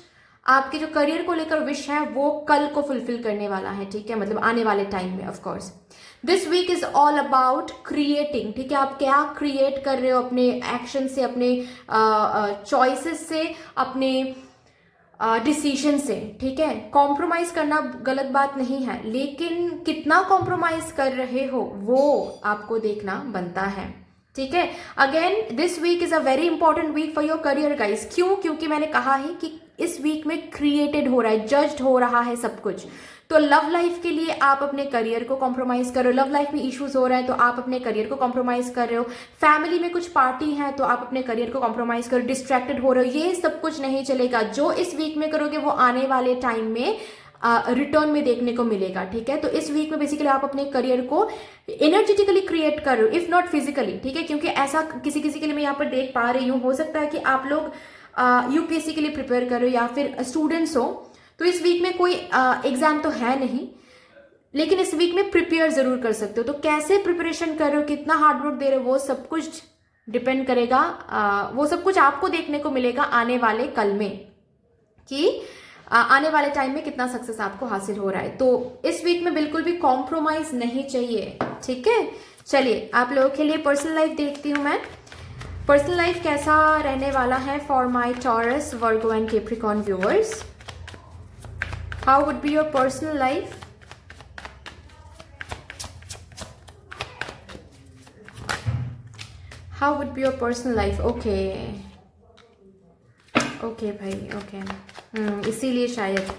आपके जो करियर को लेकर विश है वो कल को फुलफिल करने वाला है, ठीक है, मतलब आने वाले टाइम में। Of course this week is all about creating, ठीक है। आप क्या क्रिएट कर रहे हो अपने एक्शन से, अपने चॉइसेस से, अपने डिसीजन से, ठीक है। कॉम्प्रोमाइज करना गलत बात नहीं है, लेकिन कितना कॉम्प्रोमाइज कर रहे हो वो आपको देखना बनता है, ठीक है। Again this week is a very important week for your career guys. क्यों? क्योंकि मैंने कहा ही कि इस वीक में क्रिएटेड हो रहा है, जज्ड हो रहा है सब कुछ। तो लव लाइफ के लिए आप अपने करियर को कॉम्प्रोमाइज कर रहे हो, लव लाइफ में इश्यूज हो रहे हैं तो आप अपने करियर को कॉम्प्रोमाइज कर रहे हो, फैमिली में कुछ पार्टी है तो आप अपने करियर को कॉम्प्रोमाइज कर रहे हो, डिस्ट्रैक्टेड हो रहे हो, ये सब कुछ नहीं चलेगा। जो इस वीक में करोगे वो आने वाले टाइम में रिटर्न में देखने को मिलेगा, ठीक है। तो इस वीक में बेसिकली आप अपने करियर को एनर्जेटिकली क्रिएट कर रहे हो, इफ नॉट फिजिकली, ठीक है। क्योंकि ऐसा किसी किसी के लिए मैं यहाँ पर देख पा रही हूँ, हो सकता है कि आप लोग यूपीएससी के लिए प्रिपेयर कर रहे हो या फिर स्टूडेंट्स हो, तो इस वीक में कोई एग्जाम तो है नहीं, लेकिन इस वीक में प्रिपेयर जरूर कर सकते हो। तो कैसे प्रिपरेशन कर रहे हो, कितना हार्डवर्क दे रहे हो, वो सब कुछ डिपेंड करेगा, वो सब कुछ आपको देखने को मिलेगा आने वाले कल में, कि आने वाले टाइम में कितना सक्सेस आपको हासिल हो रहा है। तो इस वीक में बिल्कुल भी कॉम्प्रोमाइज नहीं चाहिए, ठीक है। चलिए आप लोगों के लिए पर्सनल लाइफ देखती हूँ मैं। पर्सनल लाइफ कैसा रहने वाला है for my taurus, Virgo and Capricorn viewers. How would be your personal life? How would be your personal life? Okay okay भाई, ओके, इसीलिए शायद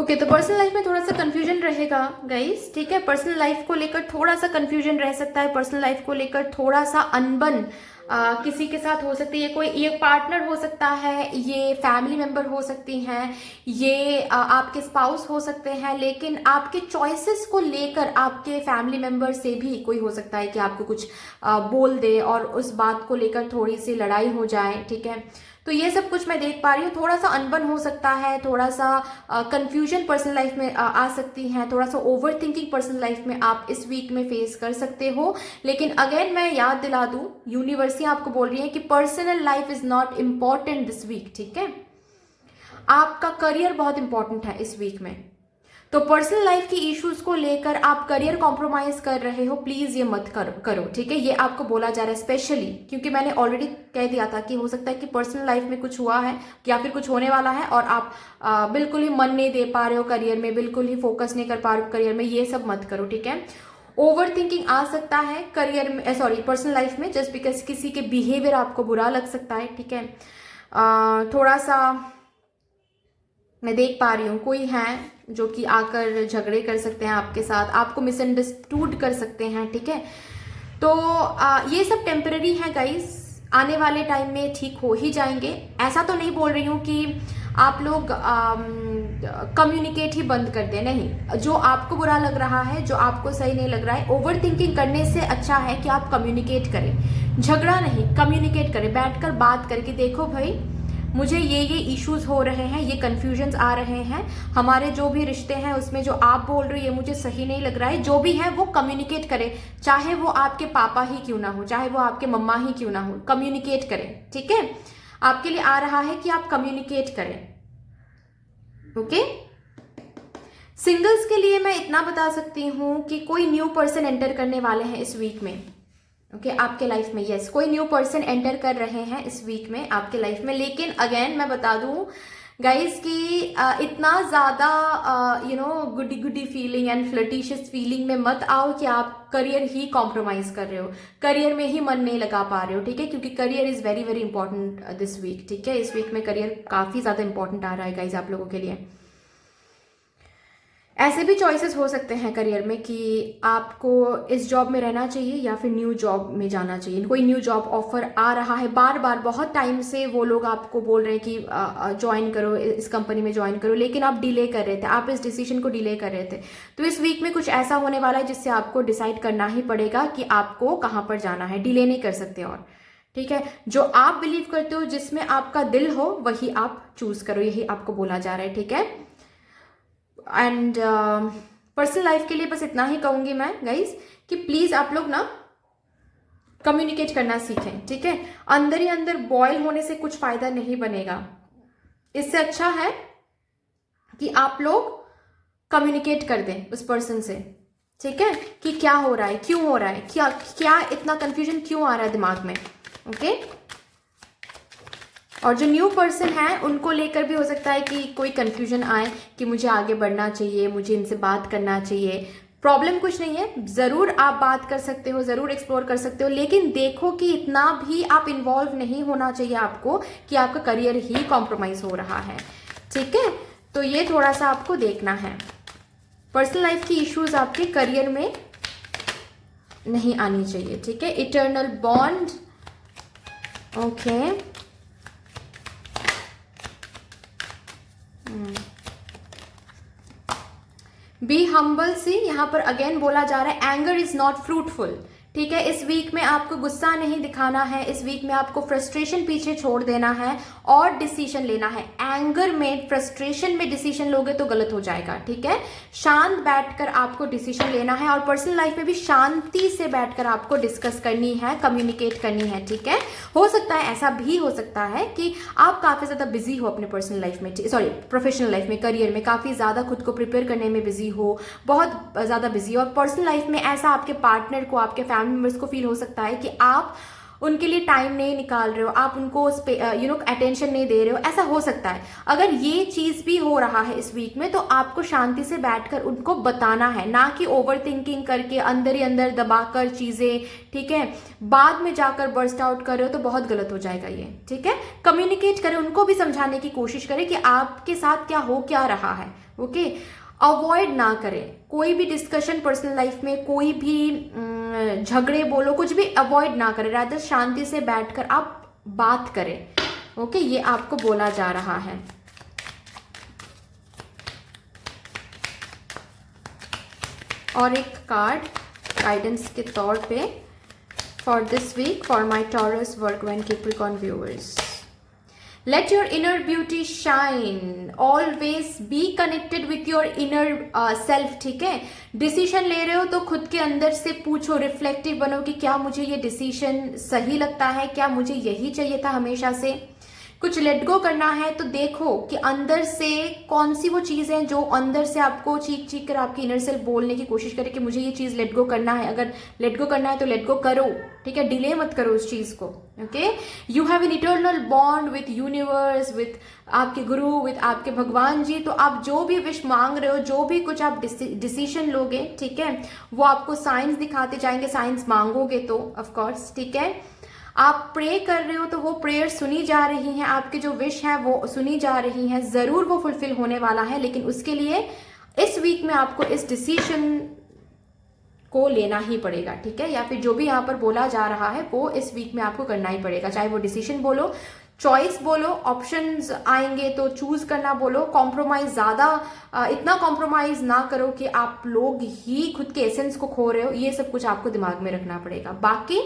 ओके तो पर्सनल लाइफ में थोड़ा सा कंफ्यूजन रहेगा गाइस, ठीक है। पर्सनल लाइफ को लेकर थोड़ा सा कंफ्यूजन रह सकता है, पर्सनल लाइफ को लेकर थोड़ा सा अनबन किसी के साथ हो सकती है। ये पार्टनर हो सकता है, ये फैमिली मेंबर हो सकती हैं, ये आपके स्पाउस हो सकते हैं, लेकिन आपके चॉइसेस को लेकर आपके फैमिली मेंबर से भी कोई हो सकता है कि आपको कुछ बोल दे और उस बात को लेकर थोड़ी सी लड़ाई हो जाए, ठीक है। तो ये सब कुछ मैं देख पा रही हूँ। थोड़ा सा अनबन हो सकता है, थोड़ा सा कंफ्यूजन पर्सनल लाइफ में आ सकती है, थोड़ा सा ओवर थिंकिंग पर्सनल लाइफ में आप इस वीक में फेस कर सकते हो। लेकिन अगेन मैं याद दिला दूं, यूनिवर्सिटी आपको बोल रही है कि personal life is not important this week, ठीक है। आपका करियर बहुत इंपॉर्टेंट है इस वीक में। तो पर्सनल लाइफ की इश्यूज को लेकर आप करियर कॉम्प्रोमाइज कर रहे हो, प्लीज ये मत करो, ठीक है। ये आपको बोला जा रहा है स्पेशली क्योंकि मैंने ऑलरेडी कह दिया था कि हो सकता है कि पर्सनल लाइफ में कुछ हुआ है या फिर कुछ होने वाला है और आप बिल्कुल ही मन नहीं दे पा रहे हो करियर में, बिल्कुल ही फोकस नहीं कर पा रहे हो करियर में। ये सब मत करो, ठीक है। ओवर थिंकिंग आ सकता है करियर में, सॉरी पर्सनल लाइफ में, जस्ट बिकॉज किसी के बिहेवियर आपको बुरा लग सकता है, ठीक है। थोड़ा सा मैं देख पा रही हूँ कोई है जो कि आकर झगड़े कर सकते हैं आपके साथ, आपको मिसअंडरस्टूड कर सकते हैं, ठीक है। तो ये सब टेम्पररी है गाइस, आने वाले टाइम में ठीक हो ही जाएंगे। ऐसा तो नहीं बोल रही हूँ कि आप लोग कम्युनिकेट ही बंद कर दें, नहीं। जो आपको बुरा लग रहा है, जो आपको सही नहीं लग रहा है, ओवर थिंकिंग करने से अच्छा है कि आप कम्युनिकेट करें, झगड़ा नहीं, कम्युनिकेट करें, बैठकर बात करके देखो भाई मुझे ये इश्यूज हो रहे हैं, ये कन्फ्यूजन्स आ रहे हैं, हमारे जो भी रिश्ते हैं उसमें जो आप बोल रहे हो ये मुझे सही नहीं लग रहा है। जो भी है वो कम्युनिकेट करें, चाहे वो आपके पापा ही क्यों ना हो, चाहे वो आपके मम्मा ही क्यों ना हो, कम्युनिकेट करें, ठीक है। आपके लिए आ रहा है कि आप कम्युनिकेट करें, ओके। सिंगल्स के लिए मैं इतना बता सकती हूं कि कोई न्यू पर्सन एंटर करने वाले हैं इस वीक में, ओके आपके लाइफ में। यस, कोई न्यू पर्सन एंटर कर रहे हैं इस वीक में आपके लाइफ में। लेकिन अगेन मैं बता दूं गाइस कि इतना ज़्यादा गुडी गुडी फीलिंग एंड फ्लर्टिशियस फीलिंग में मत आओ कि आप करियर ही कॉम्प्रोमाइज़ कर रहे हो, करियर में ही मन नहीं लगा पा रहे हो, ठीक है। क्योंकि career is very very important this week, ठीक है। इस वीक में करियर काफ़ी ज़्यादा इंपॉर्टेंट आ रहा है गाइस आप लोगों के लिए। ऐसे भी चॉइसेस हो सकते हैं करियर में कि आपको इस जॉब में रहना चाहिए या फिर न्यू जॉब में जाना चाहिए। कोई न्यू जॉब ऑफर आ रहा है, बार बार बहुत टाइम से वो लोग आपको बोल रहे हैं कि ज्वाइन करो, इस कंपनी में ज्वाइन करो, लेकिन आप डिले कर रहे थे, आप इस डिसीजन को डिले कर रहे थे। तो इस वीक में कुछ ऐसा होने वाला है जिससे आपको डिसाइड करना ही पड़ेगा कि आपको कहाँ पर जाना है, डिले नहीं कर सकते और, ठीक है। जो आप बिलीव करते हो, जिसमें आपका दिल हो, वही आप चूज करो, यही आपको बोला जा रहा है, ठीक है। एंड पर्सनल लाइफ के लिए बस इतना ही कहूंगी मैं गाइज कि प्लीज आप लोग ना कम्युनिकेट करना सीखें, ठीक है। अंदर ही अंदर बॉयल होने से कुछ फायदा नहीं बनेगा। इससे अच्छा है कि आप लोग कम्युनिकेट कर दें उस पर्सन से, ठीक है, कि क्या हो रहा है, क्यों हो रहा है, क्या इतना कंफ्यूजन क्यों आ रहा है दिमाग में, ओके। और जो न्यू पर्सन है उनको लेकर भी हो सकता है कि कोई कंफ्यूजन आए कि मुझे आगे बढ़ना चाहिए, मुझे इनसे बात करना चाहिए। प्रॉब्लम कुछ नहीं है, ज़रूर आप बात कर सकते हो, ज़रूर एक्सप्लोर कर सकते हो, लेकिन देखो कि इतना भी आप इन्वॉल्व नहीं होना चाहिए आपको कि आपका करियर ही कॉम्प्रोमाइज़ हो रहा है, ठीक है। तो ये थोड़ा सा आपको देखना है। पर्सनल लाइफ की इश्यूज आपके करियर में नहीं आनी चाहिए, ठीक है। Eternal bond, okay. Be humble see, यहाँ पर अगेन बोला जा रहा है एंगर इज नॉट फ्रूटफुल, ठीक है। इस वीक में आपको गुस्सा नहीं दिखाना है, इस वीक में आपको फ्रस्ट्रेशन पीछे छोड़ देना है और डिसीजन लेना है। एंगर में, फ्रस्ट्रेशन में डिसीजन लोगे तो गलत हो जाएगा, ठीक है। शांत बैठकर आपको डिसीजन लेना है और पर्सनल लाइफ में भी शांति से बैठकर आपको डिस्कस करनी है, कम्युनिकेट करनी है, ठीक है। हो सकता है, ऐसा भी हो सकता है कि आप काफ़ी ज़्यादा बिजी हो अपने पर्सनल लाइफ में, सॉरी प्रोफेशनल लाइफ में, करियर में काफ़ी ज़्यादा खुद को प्रिपेयर करने में बिजी हो, बहुत ज़्यादा बिजी हो। और पर्सनल लाइफ में ऐसा आपके पार्टनर को, आपके फैमिली मेंबर्स को फील हो सकता है कि आप उनके लिए टाइम नहीं निकाल रहे हो, आप उनको अटेंशन नहीं दे रहे हो, ऐसा हो सकता है। अगर ये चीज़ भी हो रहा है इस वीक में तो आपको शांति से बैठकर उनको बताना है, ना कि ओवर थिंकिंग करके अंदर ही अंदर दबाकर चीज़ें, ठीक है, बाद में जाकर बर्स्ट आउट कर रहे हो तो बहुत गलत हो जाएगा ये, ठीक है। कम्युनिकेट करें, उनको भी समझाने की कोशिश करें कि आपके साथ क्या हो क्या रहा है, ओके, अवॉइड ना करें कोई भी डिस्कशन पर्सनल लाइफ में, कोई भी झगड़े बोलो, कुछ भी अवॉइड ना करें, रादर शांति से बैठकर आप बात करें। ओके, ये आपको बोला जा रहा है। और एक कार्ड गाइडेंस के तौर पे for this week for my Taurus, Virgo and Capricorn viewers. Let your inner beauty shine. Always be connected with your inner self. ठीक है, डिसीजन ले रहे हो तो खुद के अंदर से पूछो, रिफ्लेक्टिव बनो कि क्या मुझे ये डिसीजन सही लगता है, क्या मुझे यही चाहिए था हमेशा से। कुछ लेट गो करना है तो देखो कि अंदर से कौन सी वो चीज़ है जो अंदर से आपको चीख चीख कर आपकी इनर सेल्फ बोलने की कोशिश करे कि मुझे ये चीज़ लेट गो करना है। अगर लेट गो करना है तो लेट गो करो, ठीक है, डिले मत करो उस चीज़ को। Okay, you have an eternal bond with universe, with आपके गुरु, विथ आपके भगवान जी। तो आप जो भी विश मांग रहे हो, जो भी कुछ आप डिसीजन लोगे, ठीक है, वो आपको साइंस दिखाते जाएंगे, साइंस मांगोगे तो ऑफकोर्स, ठीक है। आप प्रे कर रहे हो तो वो प्रेयर सुनी जा रही हैं, आपके जो विश है वो सुनी जा रही हैं, जरूर वो फुलफिल होने वाला है। लेकिन उसके लिए इस वीक में आपको इस डिसीजन को लेना ही पड़ेगा, ठीक है, या फिर जो भी यहाँ पर बोला जा रहा है वो इस वीक में आपको करना ही पड़ेगा। चाहे वो डिसीजन बोलो, चॉइस बोलो, ऑप्शंस आएंगे तो चूज करना बोलो, कॉम्प्रोमाइज ज्यादा इतना कॉम्प्रोमाइज ना करो कि आप लोग ही खुद के एसेंस को खो रहे हो। ये सब कुछ आपको दिमाग में रखना पड़ेगा। बाकी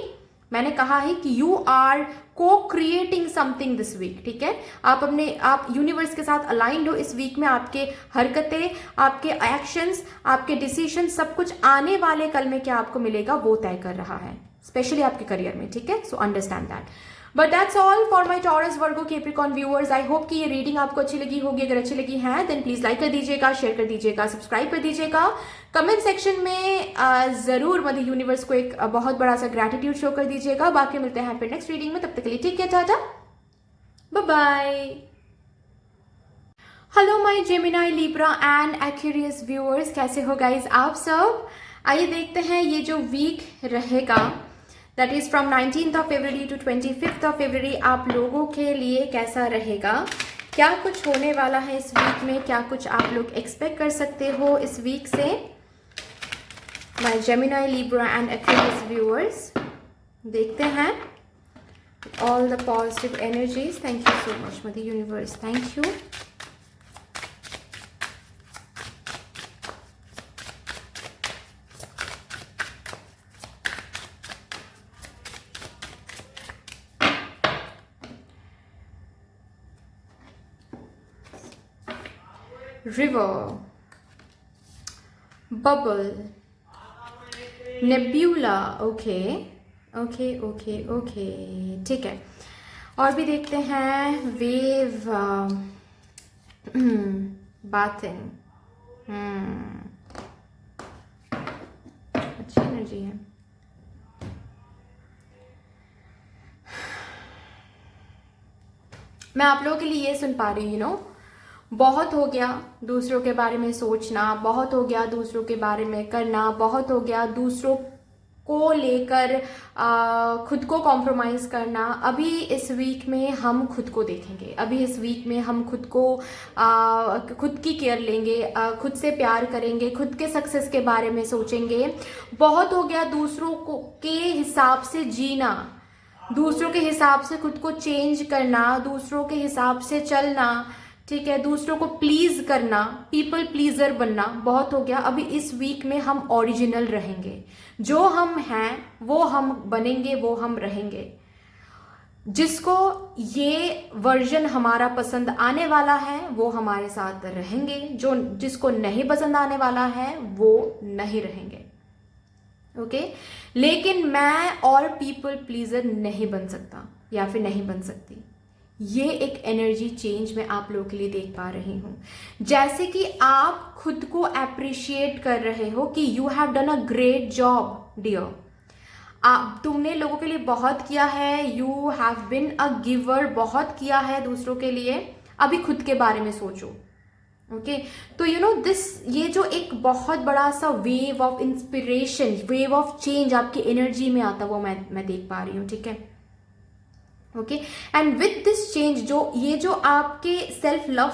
मैंने कहा है कि यू आर को क्रिएटिंग समथिंग दिस वीक, ठीक है, आप यूनिवर्स के साथ अलाइंड हो इस वीक में। आपके हरकतें, आपके एक्शंस, आपके डिसीजन, सब कुछ आने वाले कल में क्या आपको मिलेगा वो तय कर रहा है, स्पेशली आपके करियर में, ठीक है। So understand that. But that's all for my taurus, Virgo, Capricorn viewers. I hope कि ये रीडिंग आपको अच्छी लगी होगी। अगर अच्छी लगी है देन प्लीज लाइक कर दीजिएगा, शेयर कर दीजिएगा, सब्सक्राइब कर दीजिएगा। कमेंट सेक्शन में जरूर मदर यूनिवर्स को एक बहुत बड़ा सा ग्रैटिट्यूड शो कर दीजिएगा। बाकी मिलते हैं फिर नेक्स्ट रीडिंग में, तब तक के लिए ठीक है, tata, bye bye. Hello my Gemini, Libra and Aquarius viewers, कैसे हो गाइज आप सब। आइए देखते हैं ये जो वीक रहेगा, that is from 19th of February to 25th of February, आप लोगों के लिए कैसा रहेगा, क्या कुछ होने वाला है इस वीक में, क्या कुछ आप लोग एक्सपेक्ट कर सकते हो इस वीक से। My Gemini, Libra and Aquarius viewers, देखते हैं all the positive energies. Thank you so much mother universe, thank you. River, bubble, nebula, okay okay okay okay, ठीक है। और भी देखते हैं, वेव, बाथिंग, अच्छी एनर्जी है। मैं आप लोगों के लिए ये सुन पा रही हूँ, यू नो, बहुत हो गया दूसरों के बारे में सोचना, बहुत हो गया दूसरों के बारे में करना, बहुत हो गया दूसरों को लेकर खुद को कॉम्प्रोमाइज़ करना। अभी इस वीक में हम खुद को देखेंगे, अभी इस वीक में हम खुद को खुद की केयर लेंगे, खुद से प्यार करेंगे, खुद के सक्सेस के बारे में सोचेंगे। बहुत हो गया दूसरों को के हिसाब से जीना, दूसरों के हिसाब से खुद को चेंज करना, दूसरों के हिसाब से चलना, ठीक है, दूसरों को प्लीज करना, पीपल प्लीजर बनना बहुत हो गया। अभी इस वीक में हम ओरिजिनल रहेंगे, जो हम हैं वो हम बनेंगे, वो हम रहेंगे। जिसको ये वर्जन हमारा पसंद आने वाला है वो हमारे साथ रहेंगे, जो जिसको नहीं पसंद आने वाला है वो नहीं रहेंगे, ओके। लेकिन मैं और पीपल प्लीजर नहीं बन सकता या फिर नहीं बन सकती। ये एक एनर्जी चेंज मैं आप लोगों के लिए देख पा रही हूँ। जैसे कि आप खुद को अप्रिशिएट कर रहे हो कि you have done a great job dear, आप तुमने लोगों के लिए बहुत किया है, you have been a giver, बहुत किया है दूसरों के लिए। अभी खुद के बारे में सोचो, ओके। तो यू नो दिस, ये जो एक बहुत बड़ा सा wave of inspiration, wave of change आपकी एनर्जी में आता है वो मैं देख पा रही हूँ, ठीक है। Okay. And with this change, जो आपके सेल्फ लव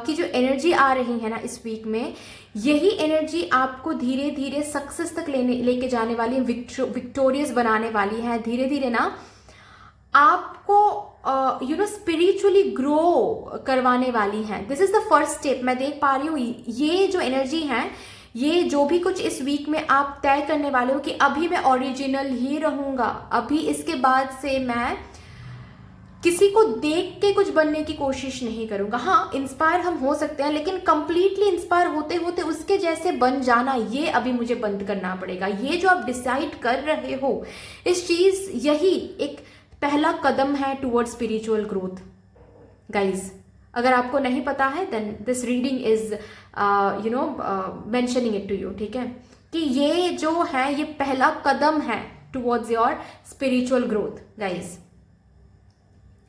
की जो एनर्जी आ रही है ना इस वीक में, यही एनर्जी आपको धीरे धीरे सक्सेस तक लेके जाने वाली है, विक्टोरियस बनाने वाली है। धीरे धीरे ना आपको स्पिरिचुअली ग्रो करवाने वाली है। This is the first step. मैं देख पा रही हूँ ये जो एनर्जी है, ये जो भी कुछ इस वीक में आप तय करने वाले हो कि अभी मैं ओरिजिनल ही रहूंगा, अभी इसके बाद से मैं किसी को देख के कुछ बनने की कोशिश नहीं करूंगा। हाँ, इंस्पायर हम हो सकते हैं, लेकिन कंप्लीटली इंस्पायर होते होते उसके जैसे बन जाना, ये अभी मुझे बंद करना पड़ेगा। ये जो आप डिसाइड कर रहे हो, इस चीज, यही एक पहला कदम है टुवर्ड स्पिरिचुअल ग्रोथ गाइज। अगर आपको नहीं पता है then this reading is mentioning it to you, ठीक है, कि ये जो है ये पहला कदम है towards your spiritual growth guys.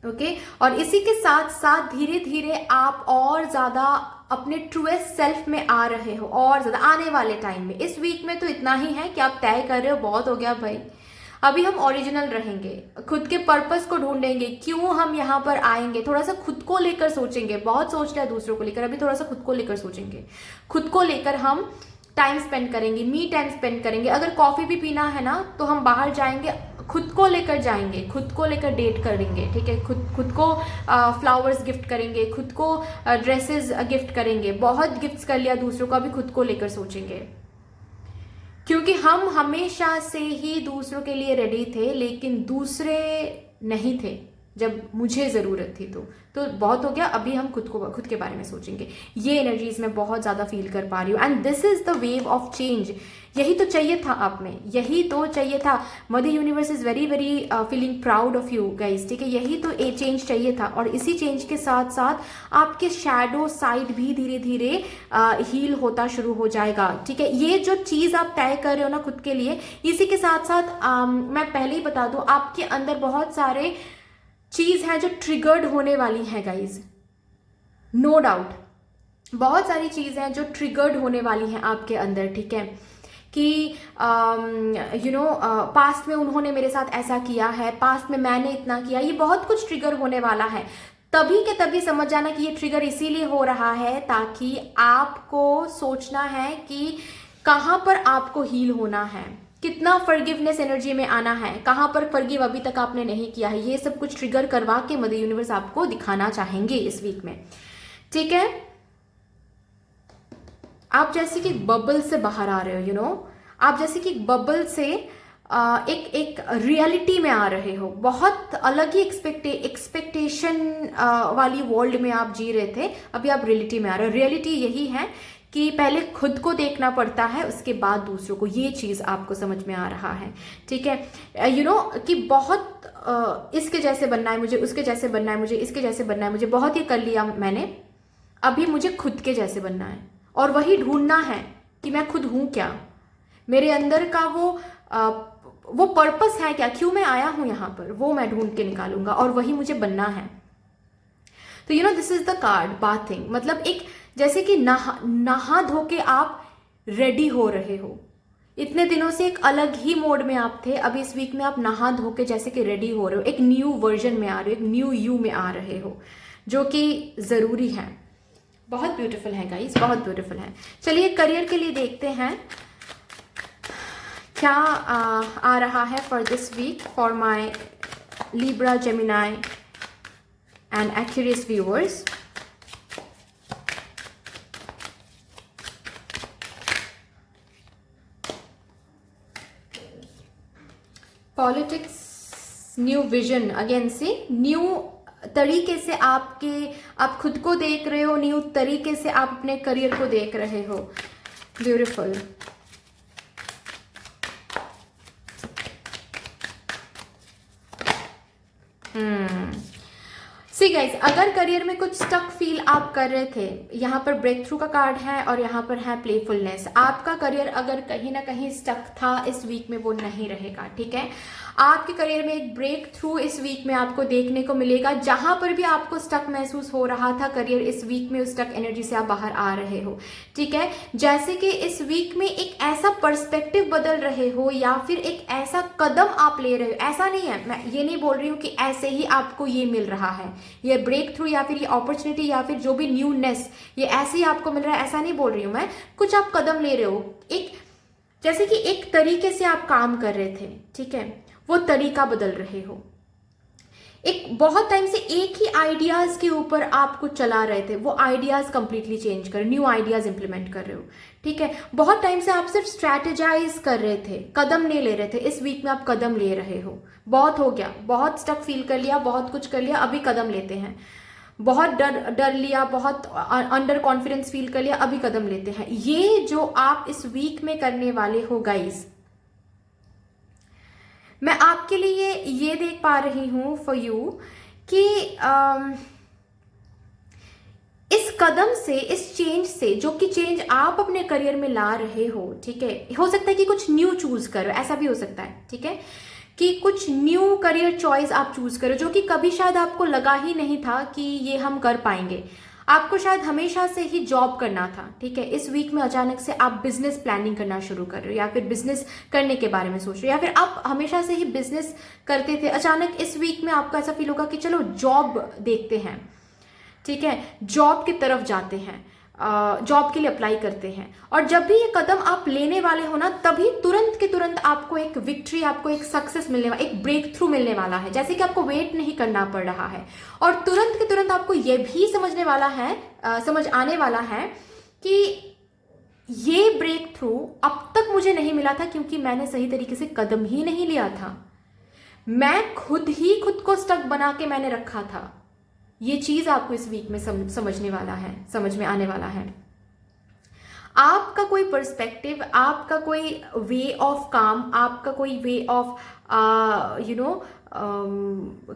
Okay. और इसी के साथ साथ धीरे धीरे आप और ज्यादा अपने ट्रूएस्ट सेल्फ में आ रहे हो, और ज्यादा आने वाले टाइम में। इस वीक में तो इतना ही है कि आप तय कर रहे हो बहुत हो गया भाई, अभी हम ओरिजिनल रहेंगे, खुद के पर्पस को ढूंढेंगे, क्यों हम यहाँ पर आएंगे, थोड़ा सा खुद को लेकर सोचेंगे। बहुत सोच रहे हैं दूसरों को लेकर, अभी थोड़ा सा खुद को लेकर सोचेंगे। खुद को लेकर हम टाइम स्पेंड करेंगे, मी टाइम स्पेंड करेंगे। अगर कॉफी भी पीना है ना तो हम बाहर जाएंगे, खुद को लेकर जाएंगे, खुद को लेकर डेट करेंगे, ठीक है, खुद को फ्लावर्स गिफ्ट करेंगे, खुद को ड्रेसेस गिफ्ट करेंगे। बहुत गिफ्ट्स कर लिया दूसरों को, अभी खुद को लेकर सोचेंगे, क्योंकि हम हमेशा से ही दूसरों के लिए रेडी थे, लेकिन दूसरे नहीं थे जब मुझे ज़रूरत थी। तो बहुत हो गया, अभी हम खुद के बारे में सोचेंगे। ये एनर्जीज मैं बहुत ज़्यादा फील कर पा रही हूँ। And this is the wave of change. यही तो चाहिए था आप में, यही तो चाहिए था। Mother universe is very very feeling proud of you guys, ठीक है। यही तो एक चेंज चाहिए था। और इसी चेंज के साथ साथ आपके शैडो साइड भी धीरे धीरे हील होता शुरू हो जाएगा, ठीक है। ये जो चीज़ आप तय कर रहे हो ना खुद के लिए, इसी के साथ साथ मैं पहले ही बता दूँ, आपके अंदर बहुत सारे चीज है जो ट्रिगर्ड होने वाली है गाइज, नो डाउट। बहुत सारी चीज है जो ट्रिगर्ड होने वाली है आपके अंदर, ठीक है, कि पास्ट में उन्होंने मेरे साथ ऐसा किया है, पास्ट में मैंने इतना किया, ये बहुत कुछ ट्रिगर होने वाला है। तभी के तभी समझ जाना कि ये ट्रिगर इसीलिए हो रहा है ताकि आपको सोचना है कि कहाँ पर आपको हील होना है, कितना फॉरगिवनेस एनर्जी में आना है, कहाँ पर फॉरगिव अभी तक आपने नहीं किया है। ये सब कुछ ट्रिगर करवा के मदर यूनिवर्स आपको दिखाना चाहेंगे इस वीक में, ठीक है। आप जैसे कि बबल से बाहर आ रहे हो, आप जैसे कि बबल से एक रियलिटी में आ रहे हो। बहुत अलग ही एक्सपेक्टेशन वाली वर्ल्ड में आप जी रहे थे, अभी आप रियलिटी में आ रहे हो। रियलिटी यही है कि पहले खुद को देखना पड़ता है, उसके बाद दूसरों को। ये चीज़ आपको समझ में आ रहा है, ठीक है। कि बहुत इसके जैसे बनना है मुझे, उसके जैसे बनना है मुझे, इसके जैसे बनना है मुझे, बहुत ये कर लिया मैंने, अभी मुझे खुद के जैसे बनना है। और वही ढूंढना है कि मैं खुद हूँ क्या, मेरे अंदर का वो पर्पस है क्या, क्यों मैं आया हूँ यहाँ पर, वो मैं ढूंढ के निकालूंगा और वही मुझे बनना है। तो this is the card bathing, मतलब एक जैसे कि नहा धो के आप रेडी हो रहे हो। इतने दिनों से एक अलग ही मोड में आप थे, अभी इस वीक में आप नहा धो के जैसे कि रेडी हो रहे हो, एक न्यू वर्जन में आ रहे हो, एक न्यू यू में आ रहे हो, जो कि ज़रूरी है। बहुत ब्यूटीफुल है गाइस, बहुत ब्यूटीफुल है। चलिए करियर के लिए देखते हैं क्या आ रहा है for this week for my Libra, Gemini and Aquarius viewers. Politics, new vision, again से न्यू तरीके से आप खुद को देख रहे हो, न्यू तरीके से आप अपने करियर को देख रहे हो। ब्यूटीफुल। सी गाइज, अगर करियर में कुछ स्टक फील आप कर रहे थे, यहाँ पर ब्रेक थ्रू का कार्ड है और यहाँ पर है प्लेफुलनेस। आपका करियर अगर कहीं ना कहीं स्टक था इस वीक में, वो नहीं रहेगा, ठीक है। आपके करियर में एक ब्रेक थ्रू इस वीक में आपको देखने को मिलेगा। जहां पर भी आपको स्टक महसूस हो रहा था करियर, इस वीक में उस स्टक एनर्जी से आप बाहर आ रहे हो, ठीक है। जैसे कि इस वीक में एक ऐसा पर्सपेक्टिव बदल रहे हो या फिर एक ऐसा कदम आप ले रहे हो। ऐसा नहीं है, मैं ये नहीं बोल रही हूँ कि ऐसे ही आपको ये मिल रहा है, ये ब्रेक थ्रू या फिर ये अपॉर्चुनिटी या फिर जो भी न्यूनेस ये ऐसे ही आपको मिल रहा है, ऐसा नहीं बोल रही हूँ मैं। कुछ आप कदम ले रहे हो, एक जैसे कि एक तरीके से आप काम कर रहे थे, ठीक है, वो तरीका बदल रहे हो। एक बहुत टाइम से एक ही आइडियाज के ऊपर आप कुछ चला रहे थे, वो आइडियाज कंप्लीटली चेंज कर, न्यू आइडियाज इंप्लीमेंट कर रहे हो, ठीक है। बहुत टाइम से आप सिर्फ स्ट्रैटेजाइज कर रहे थे, कदम नहीं ले रहे थे। इस वीक में आप कदम ले रहे हो। बहुत हो गया, बहुत स्टक फील कर लिया, बहुत कुछ कर लिया, अभी कदम लेते हैं। बहुत डर लिया, बहुत अंडर कॉन्फिडेंस फील कर लिया, अभी कदम लेते हैं। ये जो आप इस वीक में करने वाले हो गाइस, मैं आपके लिए ये देख पा रही हूं फॉर यू कि इस कदम से, इस चेंज से, जो कि चेंज आप अपने करियर में ला रहे हो, ठीक है, हो सकता है कि कुछ न्यू चूज करो, ऐसा भी हो सकता है, ठीक है, कि कुछ न्यू करियर चॉइस आप चूज करो जो कि कभी शायद आपको लगा ही नहीं था कि ये हम कर पाएंगे। आपको शायद हमेशा से ही जॉब करना था, ठीक है। इस वीक में अचानक से आप बिजनेस प्लानिंग करना शुरू कर रहे हो या फिर बिजनेस करने के बारे में सोच रहे हो, या फिर आप हमेशा से ही बिजनेस करते थे, अचानक इस वीक में आपको ऐसा फील होगा कि चलो जॉब देखते हैं, ठीक है, जॉब की तरफ जाते हैं, जॉब के लिए अप्लाई करते हैं। और जब भी ये कदम आप लेने वाले हो ना, तभी तुरंत के तुरंत आपको एक विक्ट्री, आपको एक सक्सेस मिलने वाला, एक ब्रेक थ्रू मिलने वाला है। जैसे कि आपको वेट नहीं करना पड़ रहा है, और तुरंत के तुरंत आपको ये भी समझने वाला है, समझ आने वाला है कि ये ब्रेक थ्रू अब तक मुझे नहीं मिला था क्योंकि मैंने सही तरीके से कदम ही नहीं लिया था। मैं खुद ही खुद को स्टक बना के मैंने रखा था। ये चीज आपको इस वीक में समझने वाला है, समझ में आने वाला है। आपका कोई पर्सपेक्टिव, आपका कोई वे ऑफ काम, आपका कोई वे ऑफ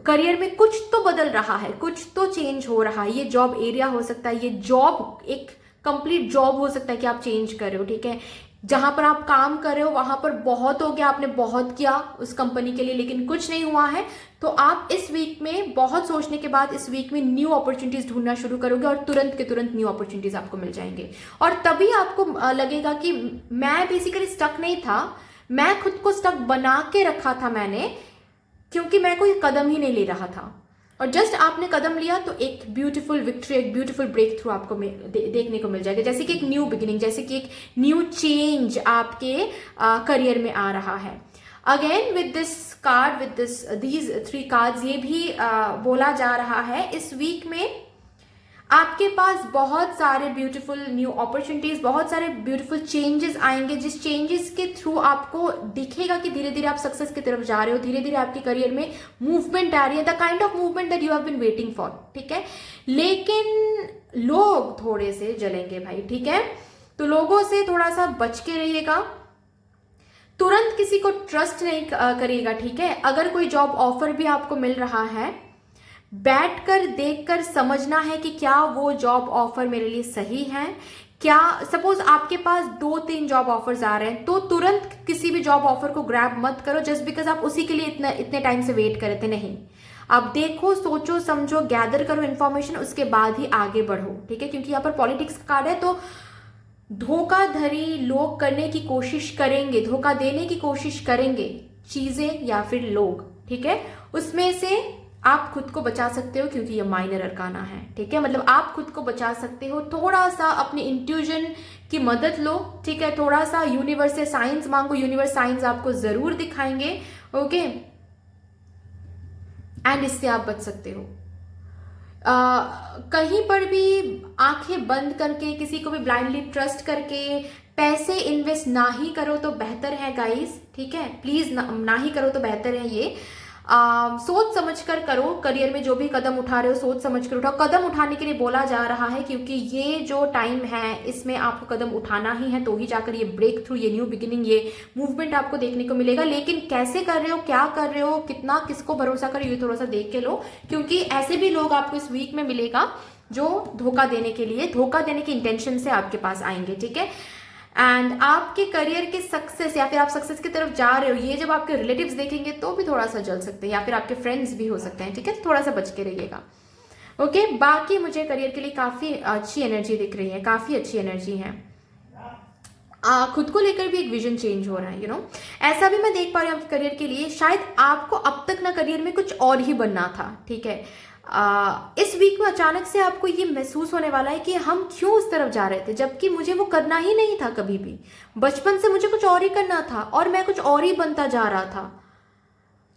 करियर में कुछ तो बदल रहा है, कुछ तो चेंज हो रहा है। ये जॉब एरिया हो सकता है, ये जॉब एक कंप्लीट जॉब हो सकता है कि आप चेंज कर रहे हो, ठीक है। जहां पर आप काम कर रहे हो वहां पर बहुत हो गया, आपने बहुत किया उस कंपनी के लिए लेकिन कुछ नहीं हुआ है, तो आप इस वीक में बहुत सोचने के बाद इस वीक में न्यू अपॉर्चुनिटीज ढूंढना शुरू करोगे और तुरंत के तुरंत न्यू अपॉर्चुनिटीज आपको मिल जाएंगे। और तभी आपको लगेगा कि मैं बेसिकली स्टक नहीं था, मैं खुद को स्टक बना के रखा था मैंने, क्योंकि मैं कोई कदम ही नहीं ले रहा था। और जस्ट आपने कदम लिया तो एक ब्यूटीफुल विक्ट्री, एक ब्यूटीफुल ब्रेक थ्रू आपको देखने को मिल जाएगा। जैसे कि एक न्यू बिगिनिंग, जैसे कि एक न्यू चेंज आपके करियर में आ रहा है। Again with this card, with these 3 cards, ये भी बोला जा रहा है इस वीक में आपके पास बहुत सारे ब्यूटीफुल न्यू अपॉर्चुनिटीज, बहुत सारे ब्यूटीफुल चेंजेस आएंगे, जिस चेंजेस के थ्रू आपको दिखेगा कि धीरे धीरे आप सक्सेस की तरफ जा रहे हो, धीरे धीरे आपके करियर में मूवमेंट आ रही है, the kind of movement that you have been waiting for, ठीक है। लेकिन लोग थोड़े से जलेंगे भाई, ठीक है, तो लोगों से थोड़ा सा बच के रहिएगा। तुरंत किसी को ट्रस्ट नहीं करिएगा, ठीक है। अगर कोई जॉब ऑफर भी आपको मिल रहा है, बैठकर देखकर समझना है कि क्या वो जॉब ऑफर मेरे लिए सही है। क्या सपोज आपके पास 2-3 जॉब ऑफर्स आ रहे हैं, तो तुरंत किसी भी जॉब ऑफर को ग्रैब मत करो जस्ट बिकॉज आप उसी के लिए इतने टाइम से वेट कर रहे थे। नहीं, आप देखो, सोचो, समझो, गैदर करो इन्फॉर्मेशन, उसके बाद ही आगे बढ़ो, ठीक है। क्योंकि यहाँ पर पॉलिटिक्स का कार्ड है, तो धोखाधड़ी लोग करने की कोशिश करेंगे, धोखा देने की कोशिश करेंगे, चीजें या फिर लोग, ठीक है। उसमें से आप खुद को बचा सकते हो क्योंकि ये माइनर अरकाना है, ठीक है। मतलब आप खुद को बचा सकते हो, थोड़ा सा अपनी इंट्यूजन की मदद लो, ठीक है। थोड़ा सा यूनिवर्स से साइंस मांगो, यूनिवर्स साइंस आपको जरूर दिखाएंगे, ओके। एंड इससे आप बच सकते हो। कहीं पर भी आंखें बंद करके, किसी को भी ब्लाइंडली ट्रस्ट करके पैसे इन्वेस्ट ना ही करो तो बेहतर है गाइस, ठीक है। प्लीज ना ही करो तो बेहतर है। ये सोच समझ कर करो, करियर में जो भी कदम उठा रहे हो सोच समझ कर उठाओ। कदम उठाने के लिए बोला जा रहा है क्योंकि ये जो टाइम है इसमें आपको कदम उठाना ही है, तो ही जाकर ये ब्रेक थ्रू, ये न्यू बिगिनिंग, ये मूवमेंट आपको देखने को मिलेगा। लेकिन कैसे कर रहे हो, क्या कर रहे हो, कितना किसको भरोसा कर, ये थोड़ा सा देख के लो, क्योंकि ऐसे भी लोग आपको इस वीक में मिलेगा जो धोखा देने के लिए, धोखा देने के इंटेंशन से आपके पास आएंगे, ठीक है। एंड आपके करियर के सक्सेस या फिर आप सक्सेस की तरफ जा रहे हो, ये जब आपके रिलेटिव्स देखेंगे तो भी थोड़ा सा जल सकते हैं, या फिर आपके फ्रेंड्स भी हो सकते हैं, ठीक है, तो थोड़ा सा बच के रहिएगा। ओके, बाकी मुझे करियर के लिए काफी अच्छी एनर्जी दिख रही है, काफी अच्छी एनर्जी है। खुद को लेकर भी एक विजन चेंज हो रहा है, ऐसा भी मैं देख पा रही हूँ आपके करियर के लिए। शायद आपको अब तक ना करियर में कुछ और ही बनना था, ठीक है। इस वीक में अचानक से आपको ये महसूस होने वाला है कि हम क्यों उस तरफ जा रहे थे, जबकि मुझे वो करना ही नहीं था कभी भी। बचपन से मुझे कुछ और ही करना था और मैं कुछ और ही बनता जा रहा था,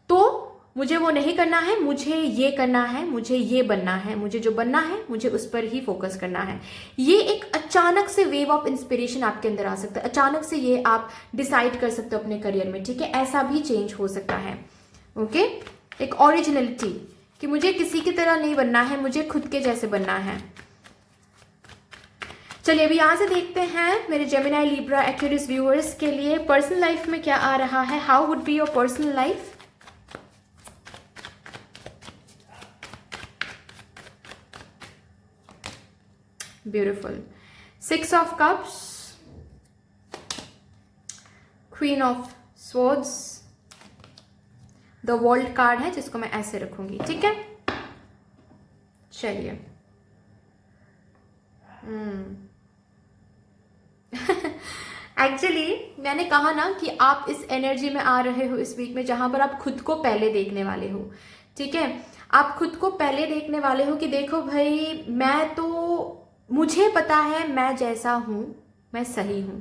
तो मुझे वो नहीं करना है, मुझे ये करना है, मुझे ये बनना है, मुझे जो बनना है मुझे उस पर ही फोकस करना है। ये एक अचानक से वेव ऑफ इंस्पिरेशन आपके अंदर आ सकता है, अचानक से ये आप डिसाइड कर सकते हो अपने करियर में, ठीक है। ऐसा भी चेंज हो सकता है। ओके, एक ओरिजिनलिटी कि मुझे किसी की तरह नहीं बनना है, मुझे खुद के जैसे बनना है। चलिए अभी यहां से देखते हैं मेरे जेमिनी, लिब्रा, एक्वेरियस व्यूअर्स के लिए पर्सनल लाइफ में क्या आ रहा है। How would be your personal life. Beautiful, 6 of cups, queen of swords, the world card है जिसको मैं ऐसे रखूंगी, ठीक है। चलिए एक्चुअली मैंने कहा ना कि आप इस एनर्जी में आ रहे हो इस वीक में जहां पर आप खुद को पहले देखने वाले हो, ठीक है। आप खुद को पहले देखने वाले हो कि देखो भाई, मैं तो, मुझे पता है मैं जैसा हूं मैं सही हूं,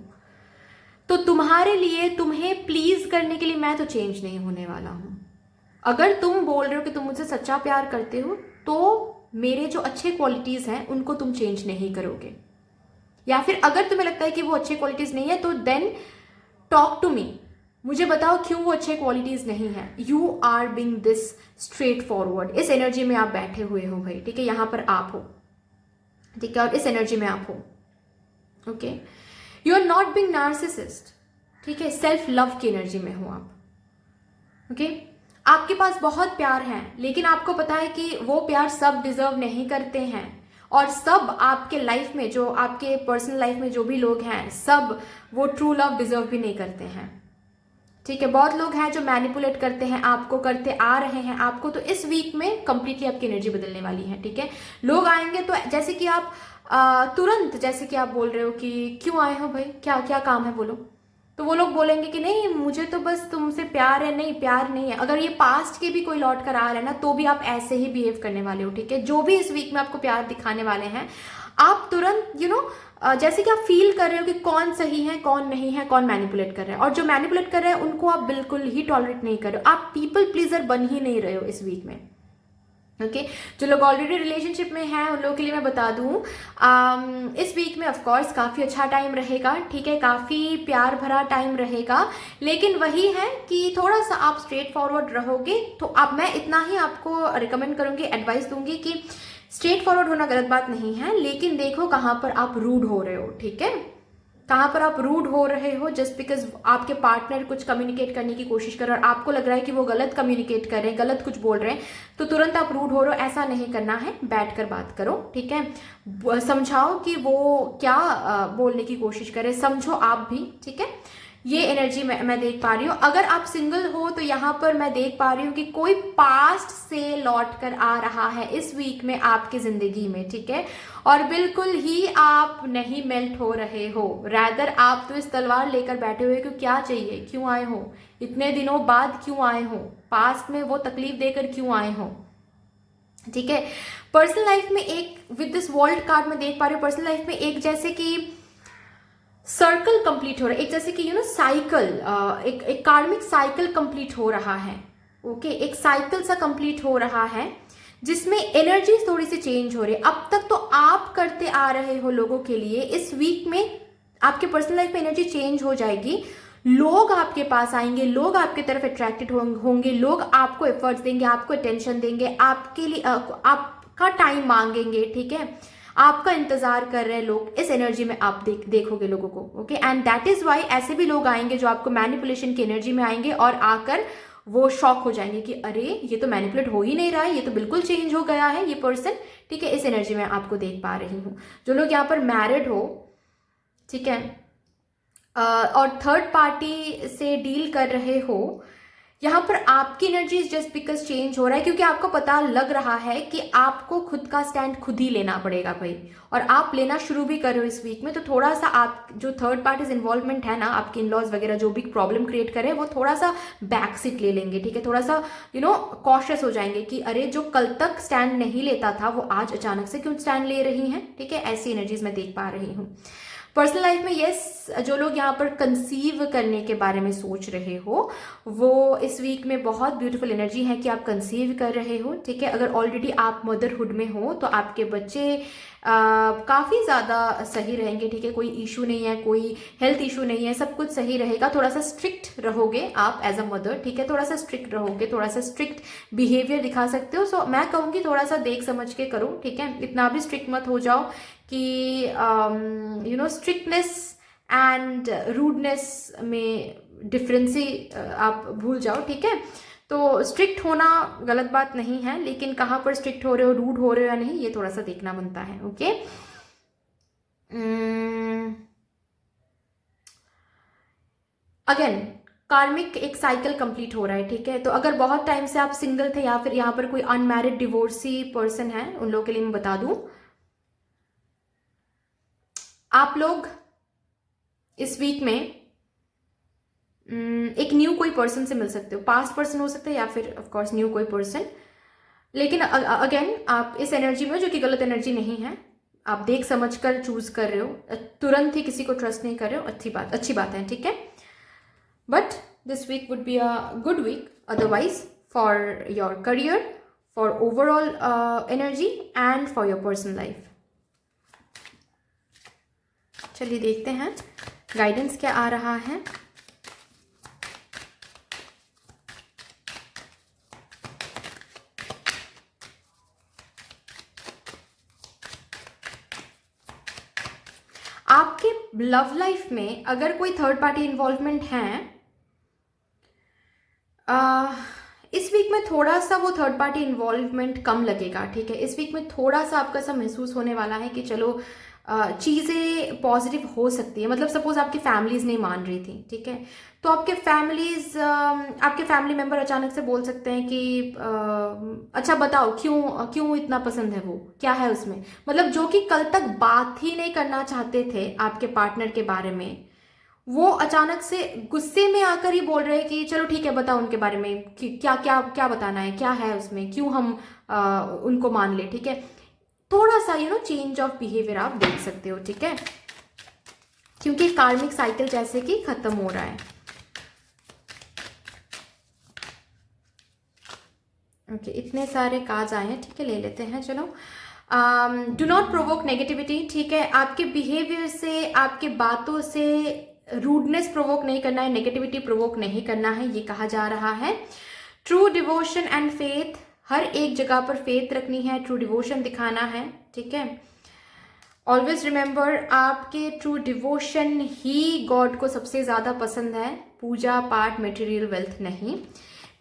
तो तुम्हारे लिए, तुम्हें प्लीज करने के लिए मैं तो चेंज नहीं होने वाला हूं। अगर तुम बोल रहे हो कि तुम मुझसे सच्चा प्यार करते हो तो मेरे जो अच्छे क्वालिटीज हैं उनको तुम चेंज नहीं करोगे, या फिर अगर तुम्हें लगता है कि वो अच्छे क्वालिटीज नहीं है तो देन टॉक टू मी, मुझे बताओ क्यों वो अच्छे क्वालिटीज नहीं है। You are being this straightforward, इस एनर्जी में आप बैठे हुए हो भाई, ठीक है, यहां पर आप हो, ठीक है, और इस एनर्जी में आप हो। Okay, you are not being narcissist, ठीक है, सेल्फ लव की एनर्जी में हो आप। ओके, आपके पास बहुत प्यार है, लेकिन आपको पता है कि वो प्यार सब डिजर्व नहीं करते हैं, और सब आपके लाइफ में, जो आपके पर्सनल लाइफ में जो भी लोग हैं, सब वो ट्रू लव डिजर्व भी नहीं करते हैं, ठीक है। बहुत लोग हैं जो मैनिपुलेट करते हैं, आपको करते आ रहे हैं आपको, तो इस वीक में कंप्लीटली आपकी एनर्जी बदलने वाली है, ठीक है। लोग आएंगे तो जैसे कि आप तुरंत, जैसे कि आप बोल रहे हो कि क्यों आए हो भाई, क्या क्या काम है बोलो, तो वो लोग बोलेंगे कि नहीं मुझे तो बस तुमसे प्यार है, नहीं प्यार नहीं है। अगर ये पास्ट के भी कोई लौट कर आ रहा है ना, तो भी आप ऐसे ही बिहेव करने वाले हो, ठीक है। जो भी इस वीक में आपको प्यार दिखाने वाले हैं, आप तुरंत जैसे कि आप फील कर रहे हो कि कौन सही है कौन नहीं है, कौन मैनिपुलेट कर रहा है, और जो मैनिपुलेट कर रहे हैं उनको आप बिल्कुल ही टॉलरेट नहीं कर रहे हो। आप पीपल प्लीजर बन ही नहीं रहे हो इस वीक में, ओके। जो लोग ऑलरेडी रिलेशनशिप में हैं उन लोगों के लिए मैं बता दूं, इस वीक में ऑफ कोर्स काफ़ी अच्छा टाइम रहेगा, ठीक है, काफ़ी प्यार भरा टाइम रहेगा, लेकिन वही है कि थोड़ा सा आप स्ट्रेट फॉरवर्ड रहोगे तो अब मैं इतना ही आपको रिकमेंड करूंगी, एडवाइस दूंगी कि स्ट्रेट फॉरवर्ड होना गलत बात नहीं है, लेकिन देखो कहाँ पर आप रूड हो रहे हो, ठीक है, कहाँ पर आप रूड हो रहे हो जस्ट बिकॉज आपके पार्टनर कुछ कम्युनिकेट करने की कोशिश कर रहे हैं और आपको लग रहा है कि वो गलत कम्युनिकेट कर रहे हैं, गलत कुछ बोल रहे हैं, तो तुरंत आप रूड हो रहे हो। ऐसा नहीं करना है, बैठ कर बात करो, ठीक है, समझाओ कि वो क्या बोलने की कोशिश करे, समझो आप भी, ठीक है। ये एनर्जी मैं देख पा रही हूँ। अगर आप सिंगल हो तो यहाँ पर मैं देख पा रही हूँ कि कोई पास्ट से लौट कर आ रहा है इस वीक में आपकी जिंदगी में, ठीक है, और बिल्कुल ही आप नहीं मेल्ट हो रहे हो, रैदर आप तो इस तलवार लेकर बैठे हुए कि क्या चाहिए, क्यों आए हो, इतने दिनों बाद क्यों आए हो, पास्ट में वो तकलीफ देकर क्यों आए हो, ठीक है। पर्सनल लाइफ में एक विद दिस वर्ल्ड कार्ड में देख पा रही हूँ, पर्सनल लाइफ में एक जैसे कि सर्कल कंप्लीट हो रहा है, एक जैसे कि साइकिल, एक कार्मिक साइकिल कंप्लीट हो रहा है, ओके, एक साइकिल सा कंप्लीट हो रहा है जिसमें एनर्जी थोड़ी सी चेंज हो रही है। अब तक तो आप करते आ रहे हो लोगों के लिए, इस वीक में आपके पर्सनल लाइफ में एनर्जी चेंज हो जाएगी, लोग आपके पास आएंगे, लोग आपकी तरफ अट्रैक्टेड होंगे, लोग आपको एफर्ट्स देंगे, आपको अटेंशन देंगे, आपके लिए आपका टाइम मांगेंगे, ठीक है, आपका इंतजार कर रहे हैं लोग, इस एनर्जी में आप देखोगे लोगों को, okay. And that is why ऐसे भी लोग आएंगे जो आपको मैनिपुलेशन की एनर्जी में आएंगे और आकर वो शॉक हो जाएंगे कि अरे ये तो मैनिपुलेट हो ही नहीं रहा है, ये तो बिल्कुल चेंज हो गया है ये पर्सन, ठीक है। इस एनर्जी में आपको देख पा रही हूँ। जो लोग यहाँ पर मैरिड हो, ठीक है, और थर्ड पार्टी से डील कर रहे हो, यहाँ पर आपकी एनर्जी जस्ट बिकॉज चेंज हो रहा है क्योंकि आपको पता लग रहा है कि आपको खुद का स्टैंड खुद ही लेना पड़ेगा भाई, और आप लेना शुरू भी कर रहे हो इस वीक में। तो थोड़ा सा आप जो थर्ड पार्टीज इन्वॉल्वमेंट है ना, आपके इन लॉज वगैरह जो भी प्रॉब्लम क्रिएट करे, वो थोड़ा सा बैक सीट ले लेंगे, ठीक है। थोड़ा सा कॉशियस हो जाएंगे कि अरे जो कल तक स्टैंड नहीं लेता था वो आज अचानक से क्यों स्टैंड ले रही हैं, ठीक है। ऐसी एनर्जीज मैं देख पा रही हूँ। पर्सनल लाइफ में यस, जो लोग यहाँ पर कंसीव करने के बारे में सोच रहे हो, वो इस वीक में बहुत ब्यूटीफुल एनर्जी है कि आप कंसीव कर रहे हो, ठीक है। अगर ऑलरेडी आप मदरहुड में हो तो आपके बच्चे काफ़ी ज़्यादा सही रहेंगे, ठीक है। कोई इशू नहीं है, कोई हेल्थ इशू नहीं है, सब कुछ सही रहेगा। थोड़ा सा स्ट्रिक्ट रहोगे आप एज अ मदर, ठीक है। थोड़ा सा स्ट्रिक्ट रहोगे, थोड़ा सा स्ट्रिक्ट बिहेवियर दिखा सकते हो। सो मैं कहूँगी थोड़ा सा देख समझ के करो, ठीक है। इतना भी स्ट्रिक्ट मत हो जाओ कि स्ट्रिक्टनेस एंड रूडनेस में डिफरेंस ही आप भूल जाओ, ठीक है। तो स्ट्रिक्ट होना गलत बात नहीं है, लेकिन कहाँ पर स्ट्रिक्ट हो रहे हो, रूड हो रहे हो या नहीं, ये थोड़ा सा देखना बनता है, ओके। अगेन कार्मिक एक साइकिल कंप्लीट हो रहा है, ठीक है। तो अगर बहुत टाइम से आप सिंगल थे या फिर यहाँ पर कोई अनमैरिड डिवोर्सी पर्सन है, उन लोगों के लिए मैं बता दूं, आप लोग इस वीक में एक न्यू कोई पर्सन से मिल सकते हो। पास्ट पर्सन हो सकता है या फिर ऑफ कोर्स न्यू कोई पर्सन। लेकिन अगेन आप इस एनर्जी में, जो कि गलत एनर्जी नहीं है, आप देख समझ कर चूज कर रहे हो, तुरंत ही किसी को ट्रस्ट नहीं कर रहे हो, अच्छी बात है, ठीक है। But this week would be a good week otherwise for your career, for overall energy and for your personal life. चलिए देखते हैं गाइडेंस क्या आ रहा है। आपके लव लाइफ में अगर कोई थर्ड पार्टी इन्वॉल्वमेंट है, इस वीक में थोड़ा सा वो थर्ड पार्टी इन्वॉल्वमेंट कम लगेगा, ठीक है। इस वीक में थोड़ा सा आपका ऐसा महसूस होने वाला है कि चलो चीज़ें पॉजिटिव हो सकती है। मतलब सपोज आपकी फैमिलीज नहीं मान रही थी, ठीक है, तो आपके फैमिली मेंबर अचानक से बोल सकते हैं कि अच्छा बताओ क्यों इतना पसंद है, वो क्या है उसमें। मतलब जो कि कल तक बात ही नहीं करना चाहते थे आपके पार्टनर के बारे में, वो अचानक से गुस्से में आकर ही बोल रहे हैं कि चलो ठीक है बताओ उनके बारे में कि क्या क्या क्या बताना है, क्या है उसमें, क्यों हम उनको मान ले, ठीक है। थोड़ा सा चेंज ऑफ बिहेवियर आप देख सकते हो, ठीक है, क्योंकि कार्मिक साइकिल जैसे कि खत्म हो रहा है। ओके, इतने सारे कार्ड्स आए हैं, ठीक है, ले लेते हैं। चलो, डू नॉट प्रोवोक नेगेटिविटी, ठीक है। आपके बिहेवियर से, आपके बातों से रूडनेस प्रोवोक नहीं करना है, नेगेटिविटी प्रोवोक नहीं करना है, ये कहा जा रहा है। ट्रू डिवोशन एंड फेथ, हर एक जगह पर फेथ रखनी है, ट्रू डिवोशन दिखाना है, ठीक है। ऑलवेज रिमेंबर, आपके ट्रू डिवोशन ही गॉड को सबसे ज़्यादा पसंद है, पूजा पाठ मटेरियल वेल्थ नहीं।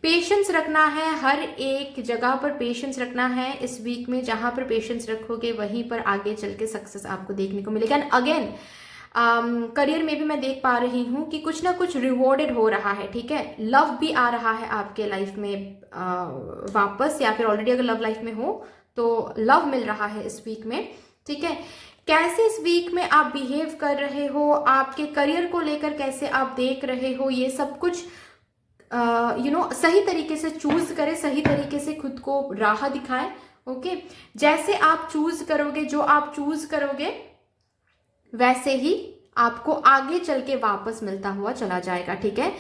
पेशेंस रखना है, हर एक जगह पर पेशेंस रखना है। इस वीक में जहाँ पर पेशेंस रखोगे वहीं पर आगे चल के सक्सेस आपको देखने को मिलेगा। एंड अगेन करियर में भी मैं देख पा रही हूँ कि कुछ ना कुछ रिवॉर्डेड हो रहा है, ठीक है। लव भी आ रहा है आपके लाइफ में वापस, या फिर ऑलरेडी अगर लव लाइफ में हो तो लव मिल रहा है इस वीक में, ठीक है। कैसे इस वीक में आप बिहेव कर रहे हो, आपके करियर को लेकर कैसे आप देख रहे हो, ये सब कुछ सही तरीके से चूज करें, सही तरीके से खुद को राह दिखाएं, ओके। जैसे आप चूज करोगे, जो आप चूज करोगे वैसे ही आपको आगे चल के वापस मिलता हुआ चला जाएगा, ठीक है।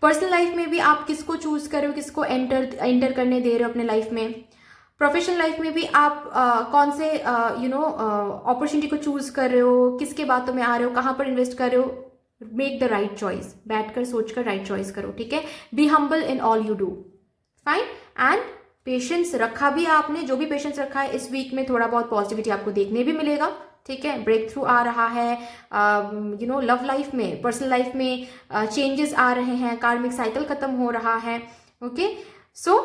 पर्सनल लाइफ में भी आप किसको चूज कर रहे हो, किसको एंटर करने दे रहे हो अपने लाइफ में। प्रोफेशनल लाइफ में भी आप कौन से अपॉर्चुनिटी को चूज कर रहे हो, किसके बातों में आ रहे हो, कहाँ पर इन्वेस्ट कर रहे हो। मेक द राइट चॉइस, बैठकर सोचकर राइट चॉइस करो, ठीक है। Be humble in all you do, fine. And patience रखा भी आपने, जो भी पेशेंस रखा है, इस वीक में थोड़ा बहुत पॉजिटिविटी आपको देखने भी मिलेगा, ठीक है। ब्रेक थ्रू आ रहा है, लव लाइफ में, पर्सनल लाइफ में चेंजेस आ रहे हैं, कार्मिक साइकिल खत्म हो रहा है, okay. So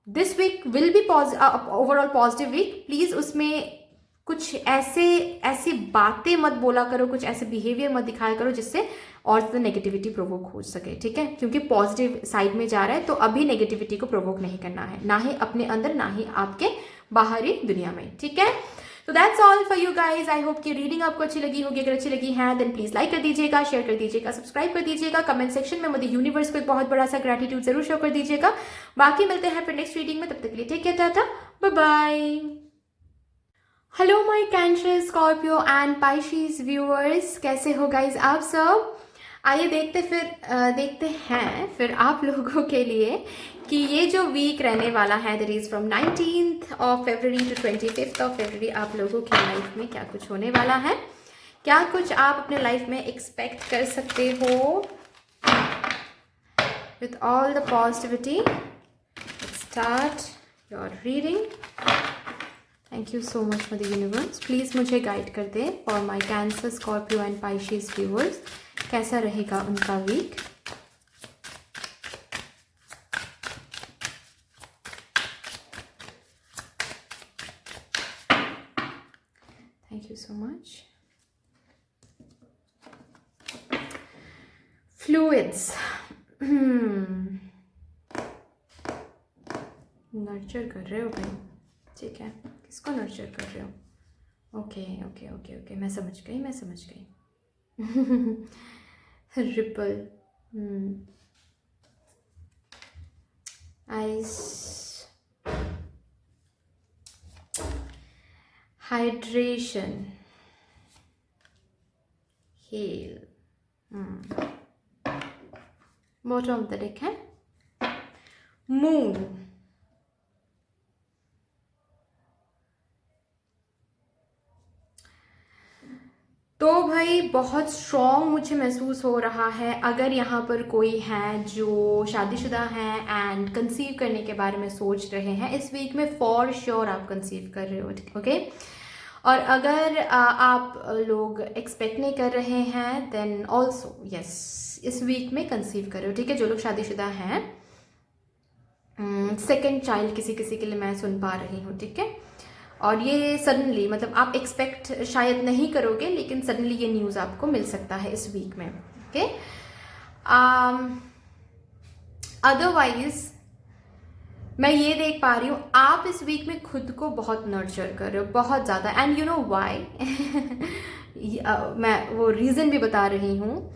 this week will be overall positive week. Please उसमें कुछ ऐसी बातें मत बोला करो, कुछ ऐसे बिहेवियर मत दिखाया करो जिससे और ज़्यादा नेगेटिविटी प्रोवोक हो सके, ठीक है। क्योंकि पॉजिटिव साइड में जा रहा है तो अभी नेगेटिविटी को प्रोवोक नहीं करना है, ना ही अपने अंदर ना ही आपके बाहरी दुनिया में, ठीक है। तो that's all for you guys. I hope कि रीडिंग आपको अच्छी लगी होगी। अगर अच्छी लगी है देन प्लीज लाइक कर दीजिएगा, शेयर कर दीजिएगा, सब्सक्राइब कर दीजिएगा। कमेंट सेक्शन में मुझे यूनिवर्स को एक बहुत बड़ा सा ग्रेटिट्यूड जरूर शो कर दीजिएगा। बाकी मिलते हैं फिर नेक्स्ट रीडिंग में, तब तक के लिए take care, tata, bye bye. Hello my Cancer, Scorpio and Pisces viewers, कैसे हो गाइज आप सब। आइए देखते हैं फिर आप लोगों के लिए कि ये जो वीक रहने वाला है that is from 19th of February to 25th of February आप लोगों की लाइफ में क्या कुछ होने वाला है, क्या कुछ आप अपने लाइफ में एक्सपेक्ट कर सकते हो। With all the positivity start your reading. Thank you so much for the universe. Please मुझे गाइड कर दे for my Cancer, Scorpio and Pisces viewers, कैसा रहेगा उनका week. Thank you so much. Fluids, nurture कर रहे हो भाई, ठीक है। किसको नर्चर कर रहे हो? ओके ओके ओके ओके, मैं समझ गई। Ripple, ice, hydration, heal, bottom of the deck है मून, तो भाई बहुत स्ट्रॉन्ग मुझे महसूस हो रहा है। अगर यहाँ पर कोई है जो शादीशुदा है एंड कंसीव करने के बारे में सोच रहे हैं, इस वीक में फॉर श्योर आप कंसीव कर रहे हो, ओके। और अगर आप लोग एक्सपेक्ट नहीं कर रहे हैं देन ऑल्सो यस, इस वीक में कंसीव कर रहे हो, ठीक है। जो लोग शादीशुदा हैं, सेकेंड चाइल्ड किसी के लिए मैं सुन पा रही हूँ, ठीक है। और ये सडनली, मतलब आप एक्सपेक्ट शायद नहीं करोगे लेकिन सडनली ये न्यूज़ आपको मिल सकता है इस वीक में, ओके। अदरवाइज मैं ये देख पा रही हूँ आप इस वीक में खुद को बहुत नर्चर कर रहे हो, बहुत ज़्यादा। एंड यू नो व्हाई, मैं वो रीज़न भी बता रही हूँ।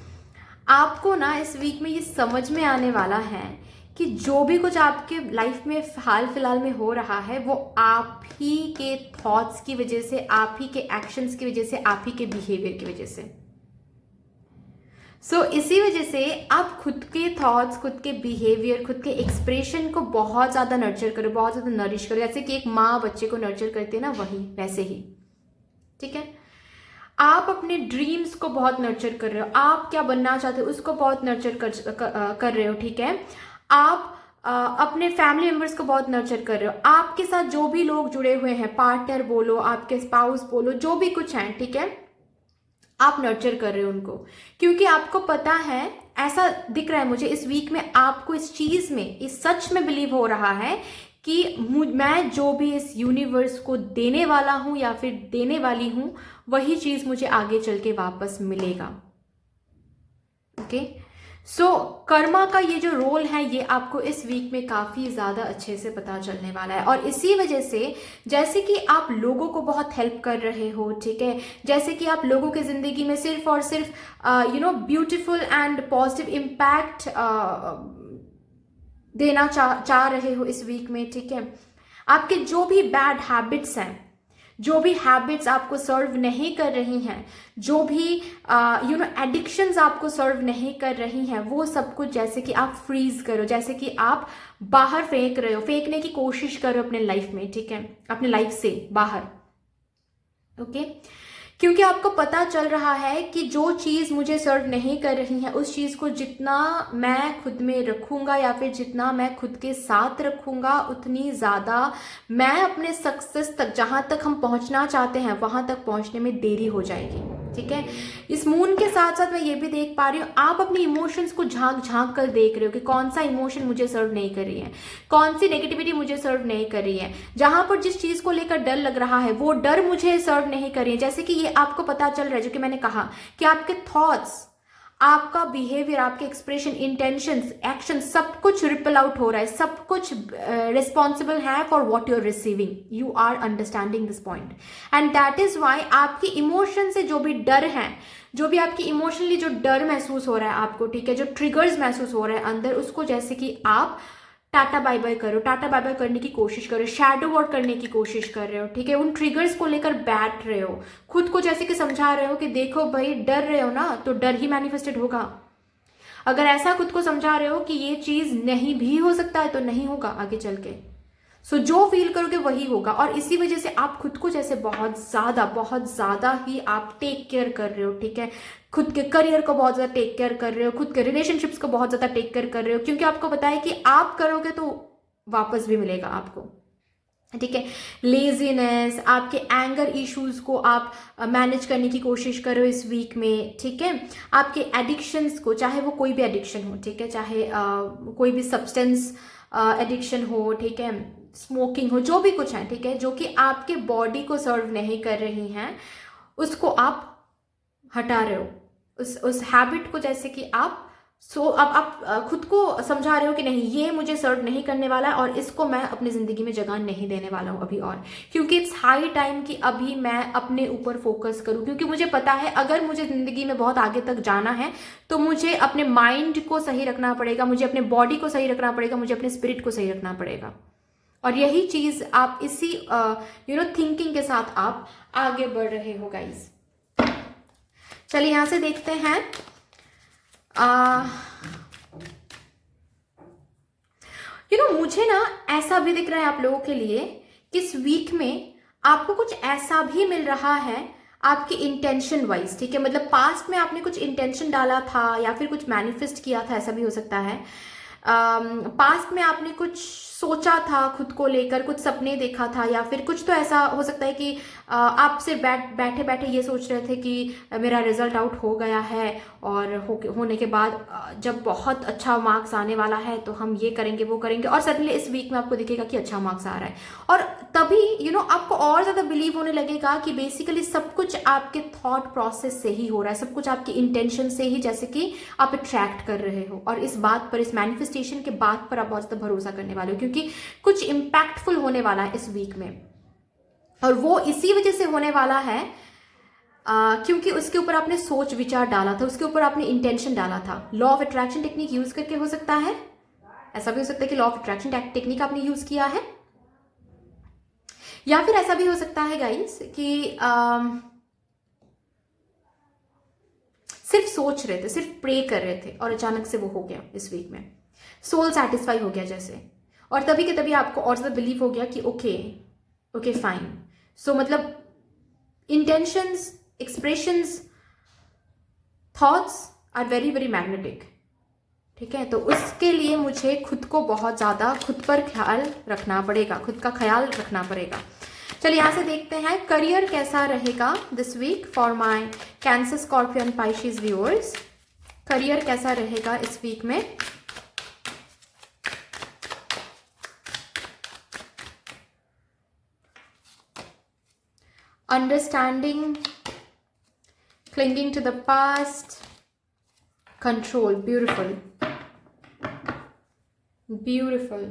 आपको ना इस वीक में ये समझ में आने वाला है कि जो भी कुछ आपके लाइफ में हाल फिलहाल में हो रहा है वो आप ही के थॉट्स की वजह से, आप ही के एक्शंस की वजह से, आप ही के बिहेवियर की वजह से। सो इसी वजह से आप खुद के थॉट्स, खुद के बिहेवियर, खुद के एक्सप्रेशन को बहुत ज़्यादा नर्चर करो, बहुत ज़्यादा नरिश करो। जैसे कि एक माँ बच्चे को नर्चर करती है ना, वही वैसे ही, ठीक है। आप अपने ड्रीम्स को बहुत नर्चर कर रहे हो, आप क्या बनना चाहते हो उसको बहुत नर्चर कर रहे हो, ठीक है। आप अपने फैमिली मेम्बर्स को बहुत नर्चर कर रहे हो। आपके साथ जो भी लोग जुड़े हुए हैं, पार्टनर बोलो, आपके स्पाउस बोलो, जो भी कुछ है, ठीक है, आप नर्चर कर रहे हो उनको। क्योंकि आपको पता है, ऐसा दिख रहा है मुझे इस वीक में, आपको इस चीज़ में, इस सच में बिलीव हो रहा है कि मैं जो भी इस यूनिवर्स को देने वाला हूँ या फिर देने वाली हूँ, वही चीज़ मुझे आगे चल के वापस मिलेगा, ओके। सो कर्मा का ये जो रोल है ये आपको इस वीक में काफ़ी ज़्यादा अच्छे से पता चलने वाला है। और इसी वजह से जैसे कि आप लोगों को बहुत हेल्प कर रहे हो, ठीक है, जैसे कि आप लोगों की ज़िंदगी में सिर्फ और सिर्फ ब्यूटीफुल एंड पॉजिटिव इम्पैक्ट देना चाह रहे हो इस वीक में, ठीक है। आपके जो भी बैड हैबिट्स हैं, जो भी हैबिट्स आपको सर्व नहीं कर रही हैं, जो भी एडिक्शंस आपको सर्व नहीं कर रही हैं, वो सब कुछ जैसे कि आप फ्रीज करो, जैसे कि आप बाहर फेंक रहे हो, फेंकने की कोशिश करो अपने लाइफ में, ठीक है, अपने लाइफ से बाहर, ओके। क्योंकि आपको पता चल रहा है कि जो चीज़ मुझे सर्व नहीं कर रही है, उस चीज़ को जितना मैं खुद में रखूँगा या फिर जितना मैं खुद के साथ रखूँगा, उतनी ज़्यादा मैं अपने सक्सेस तक, जहाँ तक हम पहुँचना चाहते हैं वहाँ तक पहुँचने में देरी हो जाएगी, ठीक है। इस मून के साथ साथ मैं ये भी देख पा रही हूँ आप अपने इमोशंस को झांक झांक कर देख रहे हो कि कौन सा इमोशन मुझे सर्व नहीं कर रही है, कौन सी नेगेटिविटी मुझे सर्व नहीं कर रही है, जहां पर जिस चीज को लेकर डर लग रहा है वो डर मुझे सर्व नहीं कर रही है। जैसे कि ये आपको पता चल रहा है, जो कि मैंने कहा कि आपके थॉट्स, आपका बिहेवियर, आपके एक्सप्रेशन, इंटेंशंस, एक्शन, सब कुछ रिपल आउट हो रहा है, सब कुछ रिस्पॉन्सिबल है for what you are receiving. You are understanding this point and that is why आपकी इमोशन से जो भी डर है, जो भी आपकी इमोशनली जो डर महसूस हो रहा है आपको, ठीक है, जो ट्रिगर्स महसूस हो रहे हैं अंदर, उसको जैसे कि आप टाटा बाय बाय करो, टाटा बाय बाय करने की कोशिश करो, शैडो वर्क करने की कोशिश कर रहे हो, ठीक है, उन ट्रिगर्स को लेकर बैठ रहे हो, खुद को जैसे कि समझा रहे हो कि देखो भाई डर रहे हो ना तो डर ही मैनिफेस्टेड होगा। अगर ऐसा खुद को समझा रहे हो कि ये चीज नहीं भी हो सकता है तो नहीं होगा आगे चल के। सो जो फील करोगे वही होगा। और इसी वजह से आप खुद को जैसे बहुत ज्यादा ही आप टेक केयर कर रहे हो, ठीक है, खुद के करियर को बहुत ज्यादा टेक केयर कर रहे हो, खुद के रिलेशनशिप्स को बहुत ज्यादा टेक केयर कर रहे हो, क्योंकि आपको पता है कि आप करोगे तो वापस भी मिलेगा आपको, ठीक है। लेजीनेस, आपके एंगर इश्यूज को आप मैनेज करने की कोशिश करो इस वीक में, ठीक है। आपके एडिक्शंस को, चाहे वो कोई भी एडिक्शन हो, ठीक है, चाहे कोई भी सब्सटेंस एडिक्शन हो, ठीक है, स्मोकिंग हो, जो भी कुछ है, ठीक है, जो कि आपके बॉडी को सर्व नहीं कर रही हैं, उसको आप हटा रहे हो, उस हैबिट को, जैसे कि आप अब आप खुद को समझा रहे हो कि नहीं ये मुझे सर्व नहीं करने वाला है और इसको मैं अपनी जिंदगी में जगह नहीं देने वाला हूं अभी, और क्योंकि इट्स हाई टाइम कि अभी मैं अपने ऊपर फोकस करूं, क्योंकि मुझे पता है अगर मुझे जिंदगी में बहुत आगे तक जाना है तो मुझे अपने माइंड को सही रखना पड़ेगा, मुझे अपने बॉडी को सही रखना पड़ेगा, मुझे अपने स्पिरिट को सही रखना पड़ेगा। और यही चीज आप इसी थिंकिंग के साथ आप आगे बढ़ रहे हो गाइज। चलिए यहां से देखते हैं मुझे ना ऐसा भी दिख रहा है आप लोगों के लिए कि इस वीक में आपको कुछ ऐसा भी मिल रहा है आपके इंटेंशन वाइज, ठीक है, मतलब पास्ट में आपने कुछ इंटेंशन डाला था या फिर कुछ मैनिफेस्ट किया था, ऐसा भी हो सकता है। पास्ट में आपने कुछ सोचा था खुद को लेकर, कुछ सपने देखा था, या फिर कुछ तो ऐसा हो सकता है कि आप सिर्फ बैठे बैठे ये सोच रहे थे कि मेरा रिजल्ट आउट हो गया है और होने के बाद जब बहुत अच्छा मार्क्स आने वाला है तो हम ये करेंगे वो करेंगे, और सडनली इस वीक में आपको दिखेगा कि अच्छा मार्क्स आ रहा है, और तभी आपको और ज़्यादा बिलीव होने लगेगा कि बेसिकली सब कुछ आपके थॉट प्रोसेस से ही हो रहा है, सब कुछ आपकी इंटेंशन से ही, जैसे कि आप अट्रैक्ट कर रहे हो। और इस बात पर, इस मैनिफेस्टेशन के बात पर आप बहुत ज़्यादा भरोसा करने वाले हो, क्योंकि कुछ इम्पैक्टफुल होने वाला है इस वीक में, और वो इसी वजह से होने वाला है क्योंकि उसके ऊपर आपने सोच विचार डाला था, उसके ऊपर आपने इंटेंशन डाला था। Law of attraction technique use करके हो सकता है, ऐसा भी हो सकता है कि लॉ ऑफ अट्रैक्शन टेक्निक आपने यूज किया है, या फिर ऐसा भी हो सकता है गाइस कि सिर्फ सोच रहे थे, सिर्फ प्रे कर रहे थे और अचानक से वो हो गया इस वीक में, सोल सेटिस्फाई हो गया जैसे, और तभी के तभी आपको और ज्यादा बिलीव हो गया कि ओके फाइन। सो मतलब intentions, expressions, thoughts are very very magnetic, ठीक है। तो उसके लिए मुझे खुद को बहुत ज़्यादा खुद पर ख्याल रखना पड़ेगा, खुद का ख्याल रखना पड़ेगा। चलिए यहाँ से देखते हैं करियर कैसा रहेगा this week for my Cancer, Scorpion, Pisces viewers. Career कैसा रहेगा इस वीक में? Understanding, clinging to the past, control. Beautiful, beautiful.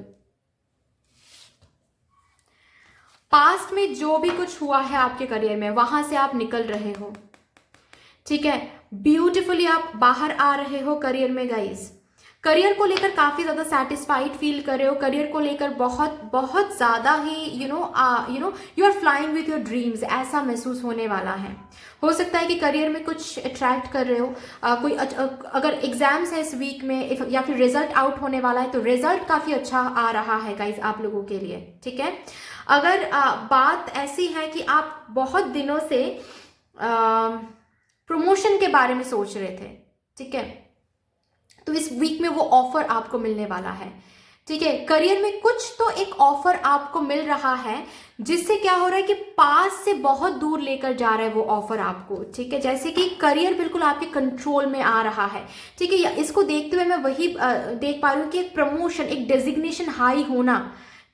Past में जो भी कुछ हुआ है आपके करियर में, वहां से आप निकल रहे हो, ठीक है, ब्यूटिफुली आप बाहर आ रहे हो करियर में गाइज। करियर को लेकर काफी ज्यादा सेटिस्फाइड फील कर रहे हो, करियर को लेकर बहुत बहुत ज्यादा ही you are flying with your dreams, ऐसा महसूस होने वाला है। हो सकता है कि करियर में कुछ अट्रैक्ट कर रहे हो, अगर एग्जाम्स है इस वीक में या फिर रिजल्ट आउट होने वाला है तो रिजल्ट काफी अच्छा आ रहा है गाइज आप लोगों के लिए, ठीक है। अगर बात ऐसी है कि आप बहुत दिनों से प्रमोशन के बारे में सोच रहे थे, ठीक है, तो इस वीक में वो ऑफर आपको मिलने वाला है, ठीक है। करियर में कुछ तो एक ऑफर आपको मिल रहा है, जिससे क्या हो रहा है कि पास से बहुत दूर लेकर जा रहा है वो ऑफर आपको। ठीक है, जैसे कि करियर बिल्कुल आपके कंट्रोल में आ रहा है। ठीक है, इसको देखते हुए मैं वही देख पा रही हूँ कि एक प्रमोशन, एक डेजिग्नेशन हाई होना।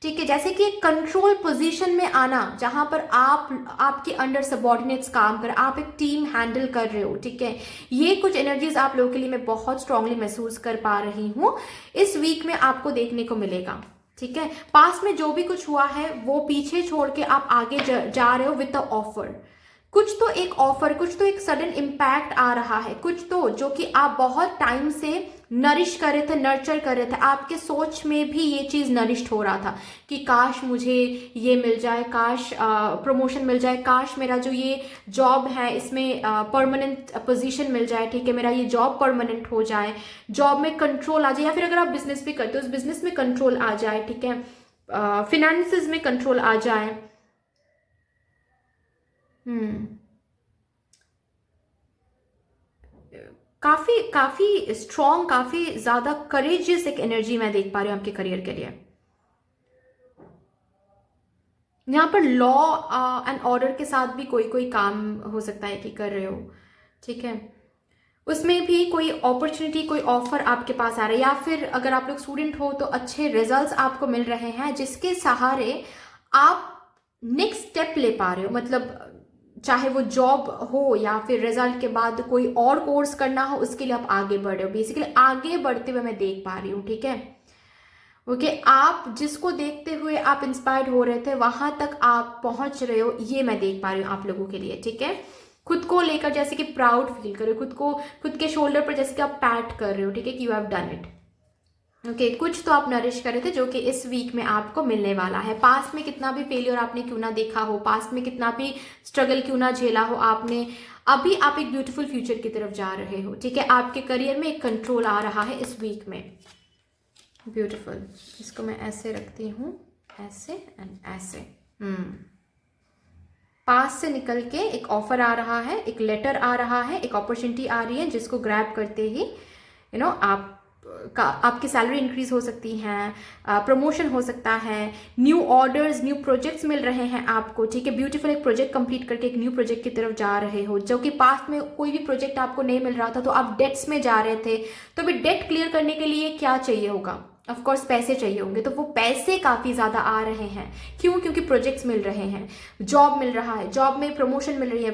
ठीक है, जैसे कि एक कंट्रोल पोजीशन में आना, जहां पर आपके अंडर सबॉर्डिनेट्स काम कर, आप एक टीम हैंडल कर रहे हो। ठीक है, ये कुछ एनर्जीज आप लोगों के लिए मैं बहुत स्ट्रांगली महसूस कर पा रही हूँ, इस वीक में आपको देखने को मिलेगा। ठीक है, पास में जो भी कुछ हुआ है वो पीछे छोड़ के आप आगे जा रहे हो विद द ऑफर। कुछ तो एक ऑफर, कुछ तो एक सडन इम्पैक्ट आ रहा है, कुछ तो जो कि आप बहुत टाइम से नरिश कर रहे थे, नर्चर कर रहे थे। आपके सोच में भी ये चीज नरिश्ड हो रहा था कि काश मुझे ये मिल जाए, काश प्रमोशन मिल जाए, काश मेरा जो ये जॉब है इसमें परमानेंट पोजीशन मिल जाए। ठीक है, मेरा ये जॉब परमानेंट हो जाए, जॉब में कंट्रोल आ जाए, या फिर अगर आप बिजनेस भी करते हो उस बिजनेस में कंट्रोल आ जाए। ठीक है, फिनेंसेस में कंट्रोल आ जाए। हम्म, काफी काफी स्ट्रॉन्ग, काफी ज्यादा करेजियस एक एनर्जी मैं देख पा रही हूँ आपके करियर के लिए। यहाँ पर लॉ एंड ऑर्डर के साथ भी कोई कोई काम हो सकता है कि कर रहे हो। ठीक है, उसमें भी कोई अपॉर्चुनिटी, कोई ऑफर आपके पास आ रहा है, या फिर अगर आप लोग स्टूडेंट हो तो अच्छे रिजल्ट्स आपको मिल रहे हैं, जिसके सहारे आप नेक्स्ट स्टेप ले पा रहे हो। मतलब चाहे वो जॉब हो या फिर रिजल्ट के बाद कोई और कोर्स करना हो, उसके लिए आप आगे बढ़ रहे हो। बेसिकली आगे बढ़ते हुए मैं देख पा रही हूँ। ठीक है, ओके, आप जिसको देखते हुए आप इंस्पायर्ड हो रहे थे वहां तक आप पहुंच रहे हो, ये मैं देख पा रही हूँ आप लोगों के लिए। ठीक है, खुद को लेकर जैसे कि प्राउड फील कर रहे हो, खुद को, खुद के शोल्डर पर जैसे कि आप पैट कर रहे हो। ठीक है, कि you have done it. Okay, कुछ तो आप नरिश कर रहे थे जो कि इस वीक में आपको मिलने वाला है। पास्ट में कितना भी फेलियर आपने क्यों ना देखा हो, पास्ट में कितना भी स्ट्रगल क्यों ना झेला हो आपने, अभी आप एक ब्यूटीफुल फ्यूचर की तरफ जा रहे हो। ठीक है, आपके करियर में एक कंट्रोल आ रहा है इस वीक में। ब्यूटीफुल, इसको मैं ऐसे रखती हूँ, ऐसे एंड ऐसे। पास से निकल के एक ऑफर आ रहा है, एक लेटर आ रहा है, एक अपॉर्चुनिटी आ रही है, जिसको ग्रैब करते ही आप आपकी सैलरी इंक्रीज हो सकती है, प्रमोशन हो सकता है, न्यू ऑर्डर्स, न्यू प्रोजेक्ट्स मिल रहे हैं आपको। ठीक है, ब्यूटीफुल एक प्रोजेक्ट कंप्लीट करके एक न्यू प्रोजेक्ट की तरफ जा रहे हो, जो कि पास्ट में कोई भी प्रोजेक्ट आपको नहीं मिल रहा था तो आप डेट्स में जा रहे थे। तो अभी डेट क्लियर करने के लिए क्या चाहिए होगा? ऑफ कोर्स पैसे चाहिए होंगे, तो वो पैसे काफी ज्यादा आ रहे हैं। क्यों? क्योंकि प्रोजेक्ट्स मिल रहे हैं, जॉब मिल रहा है, जॉब में प्रमोशन मिल रही है,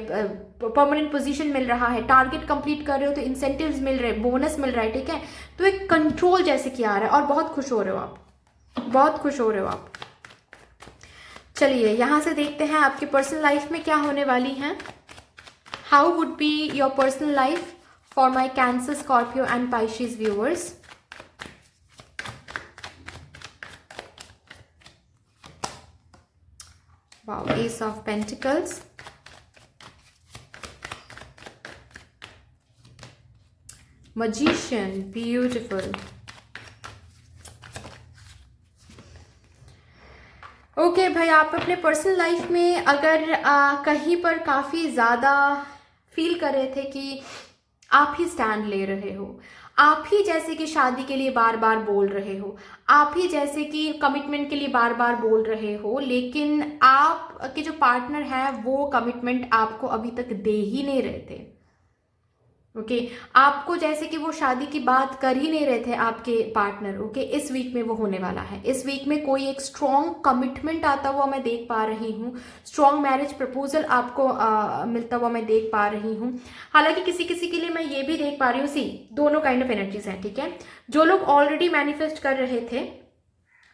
परमानेंट पोजीशन मिल रहा है, टारगेट कंप्लीट कर रहे हो तो इंसेंटिव्स मिल रहे हैं, बोनस मिल रहा है। ठीक है, तो एक कंट्रोल जैसे कि आ रहा है और बहुत खुश हो रहे हो आप, बहुत खुश हो रहे हो आप। चलिए यहां से देखते हैं आपकी पर्सनल लाइफ में क्या होने वाली है। How would be your personal life for my Cancer, Scorpio and Pisces viewers. Wow, Ace of Pentacles, Magician, beautiful. Okay भाई, आप अपने पर्सनल लाइफ में अगर कहीं पर काफ़ी ज़्यादा फील कर रहे थे कि आप ही स्टैंड ले रहे हो, आप ही जैसे कि शादी के लिए बार बार बोल रहे हो, आप ही जैसे कि कमिटमेंट के लिए बार बार बोल रहे हो, लेकिन आपके जो पार्टनर है वो कमिटमेंट आपको अभी तक दे ही नहीं रहे थे। ओके, आपको जैसे कि वो शादी की बात कर ही नहीं रहे थे आपके पार्टनर। ओके, इस वीक में वो होने वाला है। इस वीक में कोई एक स्ट्रॉन्ग कमिटमेंट आता हुआ मैं देख पा रही हूँ, स्ट्रॉन्ग मैरिज प्रपोजल आपको मिलता हुआ मैं देख पा रही हूँ। हालांकि किसी किसी के लिए मैं ये भी देख पा रही हूँ, सी दोनों काइंड ऑफ एनर्जीज हैं। ठीक है, जो लोग ऑलरेडी मैनिफेस्ट कर रहे थे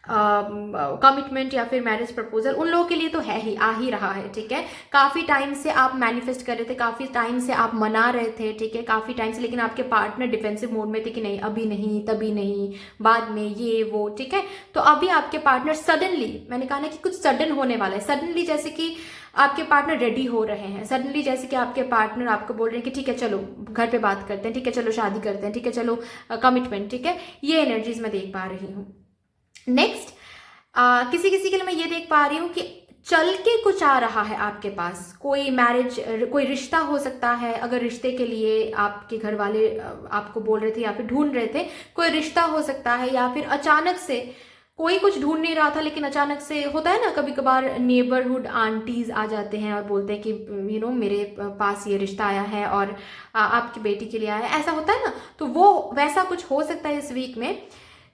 कमिटमेंट या फिर मैरिज प्रपोजल, उन लोगों के लिए तो है ही, आ ही रहा है। ठीक है, काफी टाइम से आप मैनिफेस्ट कर रहे थे, काफी टाइम से आप मना रहे थे। ठीक है, काफी टाइम से, लेकिन आपके पार्टनर डिफेंसिव मोड में थे कि नहीं, अभी नहीं, तभी नहीं, बाद में, ये वो। ठीक है, तो अभी आपके पार्टनर सडनली, मैंने कहा ना कि कुछ सडन होने वाला है, सडनली जैसे कि आपके पार्टनर रेडी हो रहे हैं, सडनली जैसे कि आपके पार्टनर आपको बोल रहे हैं कि ठीक है चलो घर पे बात करते हैं, ठीक है चलो शादी करते हैं, ठीक है चलो कमिटमेंट। ठीक है, ये एनर्जीज मैं देख पा रही हूँ। नेक्स्ट, किसी किसी के लिए मैं ये देख पा रही हूँ कि चल के कुछ आ रहा है आपके पास, कोई मैरिज, कोई रिश्ता हो सकता है। अगर रिश्ते के लिए आपके घर वाले आपको बोल रहे थे या फिर ढूंढ रहे थे, कोई रिश्ता हो सकता है, या फिर अचानक से कोई कुछ ढूंढ नहीं रहा था, लेकिन अचानक से होता है ना कभी कभार नेबरहुड आंटीज आ जाते हैं और बोलते हैं कि मेरे पास ये रिश्ता आया है और आपकी बेटी के लिए आया है, ऐसा होता है ना। तो वो वैसा कुछ हो सकता है इस वीक में,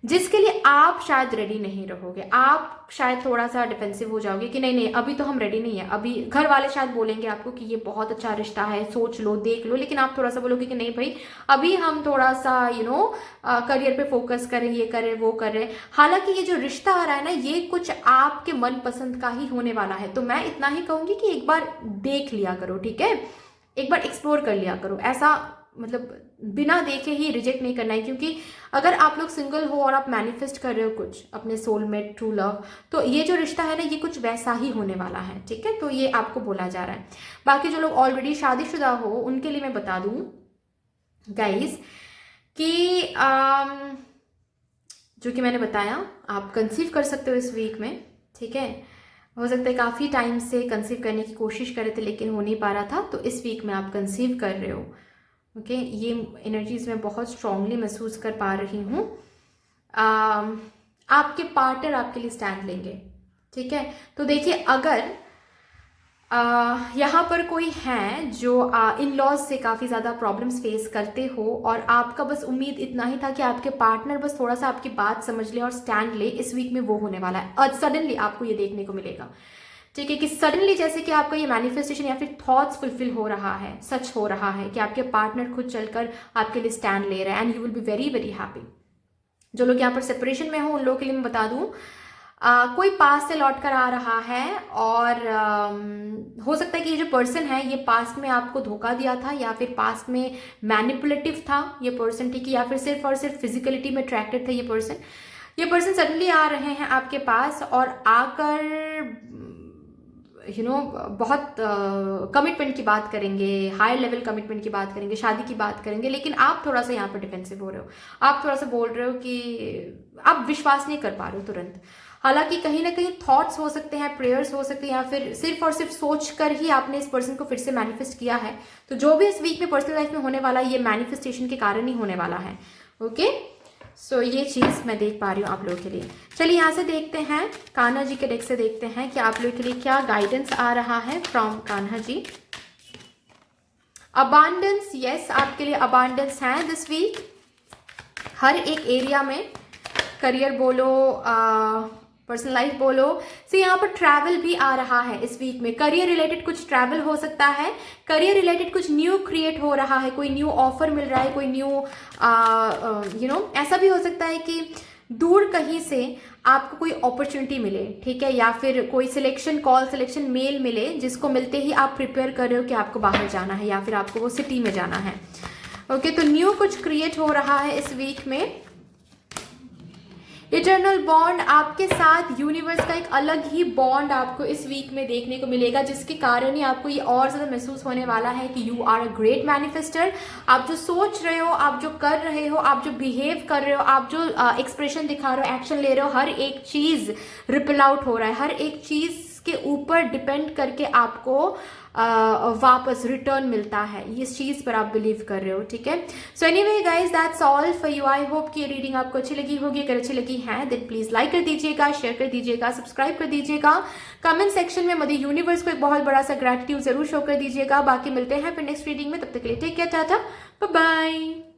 जिसके लिए आप शायद रेडी नहीं रहोगे। आप शायद थोड़ा सा डिफेंसिव हो जाओगे कि नहीं नहीं अभी तो हम रेडी नहीं है। अभी घर वाले शायद बोलेंगे आपको कि ये बहुत अच्छा रिश्ता है, सोच लो देख लो, लेकिन आप थोड़ा सा बोलोगे कि नहीं भाई अभी हम थोड़ा सा करियर पे फोकस करें, ये करें वो करें। हालांकि ये जो रिश्ता आ रहा है ना, ये कुछ आपके मन पसंद का ही होने वाला है। तो मैं इतना ही कहूंगी कि एक बार देख लिया करो, ठीक है, एक बार एक्सप्लोर कर लिया करो। ऐसा मतलब बिना देखे ही रिजेक्ट नहीं करना है, क्योंकि अगर आप लोग सिंगल हो और आप मैनिफेस्ट कर रहे हो कुछ अपने सोलमेट ट्रू लव, तो ये जो रिश्ता है ना ये कुछ वैसा ही होने वाला है, ठीक है। तो ये आपको बोला जा रहा है। बाकी जो लोग ऑलरेडी शादीशुदा हो उनके लिए मैं बता दूं गाइस कि जो कि मैंने बताया, आप कंसीव कर सकते हो इस वीक में, ठीक है। हो सकता है काफ़ी टाइम से कंसीव करने की कोशिश कर रहे थे लेकिन हो नहीं पा रहा था, तो इस वीक में आप कंसीव कर रहे हो, ओके। ये एनर्जीज मैं बहुत स्ट्रांगली महसूस कर पा रही हूँ। आपके पार्टनर आपके लिए स्टैंड लेंगे, ठीक है। तो देखिए अगर यहाँ पर कोई है जो इन लॉज से काफ़ी ज़्यादा प्रॉब्लम्स फेस करते हो और आपका बस उम्मीद इतना ही था कि आपके पार्टनर बस थोड़ा सा आपकी बात समझ ले और स्टैंड ले, इस वीक में वो होने वाला है। और सडनली आपको ये देखने को मिलेगा, ठीक है, कि सडनली जैसे कि आपका ये मैनिफेस्टेशन या फिर थॉट्स फुलफिल हो रहा है, सच हो रहा है कि आपके पार्टनर खुद चलकर आपके लिए स्टैंड ले रहा है and you will be very very happy. जो लोग यहाँ पर सेपरेशन में हो उन लोगों के लिए मैं बता दूं, कोई पास से लौट कर आ रहा है और हो सकता है कि ये जो पर्सन है ये पास्ट में आपको धोखा दिया था या फिर पास्ट में मैनिपुलेटिव था ये पर्सन, ठीक है, या फिर सिर्फ और सिर्फ फिजिकलिटी में अट्रैक्टेड था ये पर्सन सडनली आ रहे हैं आपके पास और आकर बहुत कमिटमेंट की बात करेंगे, हायर लेवल कमिटमेंट की बात करेंगे, शादी की बात करेंगे, लेकिन आप थोड़ा सा यहाँ पर डिफेंसिव हो रहे हो। आप थोड़ा सा बोल रहे हो कि आप विश्वास नहीं कर पा रहे हो तुरंत। हालांकि कहीं ना कहीं थॉट्स हो सकते हैं, प्रेयर्स हो सकते हैं, या फिर सिर्फ और सिर्फ सोच कर ही आपने इस पर्सन को फिर से मैनिफेस्ट किया है। तो जो भी इस वीक में पर्सनल लाइफ में होने वाला है ये मैनिफेस्टेशन के कारण ही होने वाला है, ओके। सो ये चीज़ मैं देख पा रही हूँ आप लोगों के लिए। चलिए यहाँ से देखते हैं, कान्हा जी के डेक से देखते हैं कि आप लोगों के लिए क्या गाइडेंस आ रहा है from Kanha ji. Abundance, yes, आपके लिए अबांडेंस है दिस वीक, हर एक एरिया में। करियर बोलो, पर्सनल लाइफ बोलो, से यहाँ पर ट्रैवल भी आ रहा है इस वीक में। करियर रिलेटेड कुछ ट्रैवल हो सकता है, करियर रिलेटेड कुछ न्यू क्रिएट हो रहा है, कोई न्यू ऑफर मिल रहा है, कोई न्यू ऐसा भी हो सकता है कि दूर कहीं से आपको कोई अपॉर्चुनिटी मिले, ठीक है, या फिर कोई सिलेक्शन कॉल, सिलेक्शन मेल मिले, जिसको मिलते ही आप प्रिपेयर कर रहे हो कि आपको बाहर जाना है या फिर आपको वो सिटी में जाना है, ओके। तो न्यू कुछ क्रिएट हो रहा है इस वीक में। इटर्नल बॉन्ड, आपके साथ यूनिवर्स का एक अलग ही बॉन्ड आपको इस वीक में देखने को मिलेगा, जिसके कारण ही आपको ये और ज़्यादा महसूस होने वाला है कि you are a great manifester. आप जो सोच रहे हो, आप जो कर रहे हो, आप जो बिहेव कर रहे हो, आप जो एक्सप्रेशन दिखा रहे हो, एक्शन ले रहे हो, हर एक चीज़ रिपल आउट हो रहा है, हर एक चीज़ के ऊपर डिपेंड करके आपको वापस रिटर्न मिलता है। इस चीज़ पर आप बिलीव कर रहे हो, ठीक है। So anyway guys, that's all for you. I hope कि ये रीडिंग आपको अच्छी लगी होगी। अगर अच्छी लगी है देन प्लीज लाइक कर दीजिएगा, शेयर कर दीजिएगा, सब्सक्राइब कर दीजिएगा। कमेंट सेक्शन में मदर यूनिवर्स को एक बहुत बड़ा सा ग्रेटिट्यूड जरूर शो कर दीजिएगा। बाकी मिलते हैं फिर नेक्स्ट रीडिंग में, तब तक के लिए take care, tata, bye bye.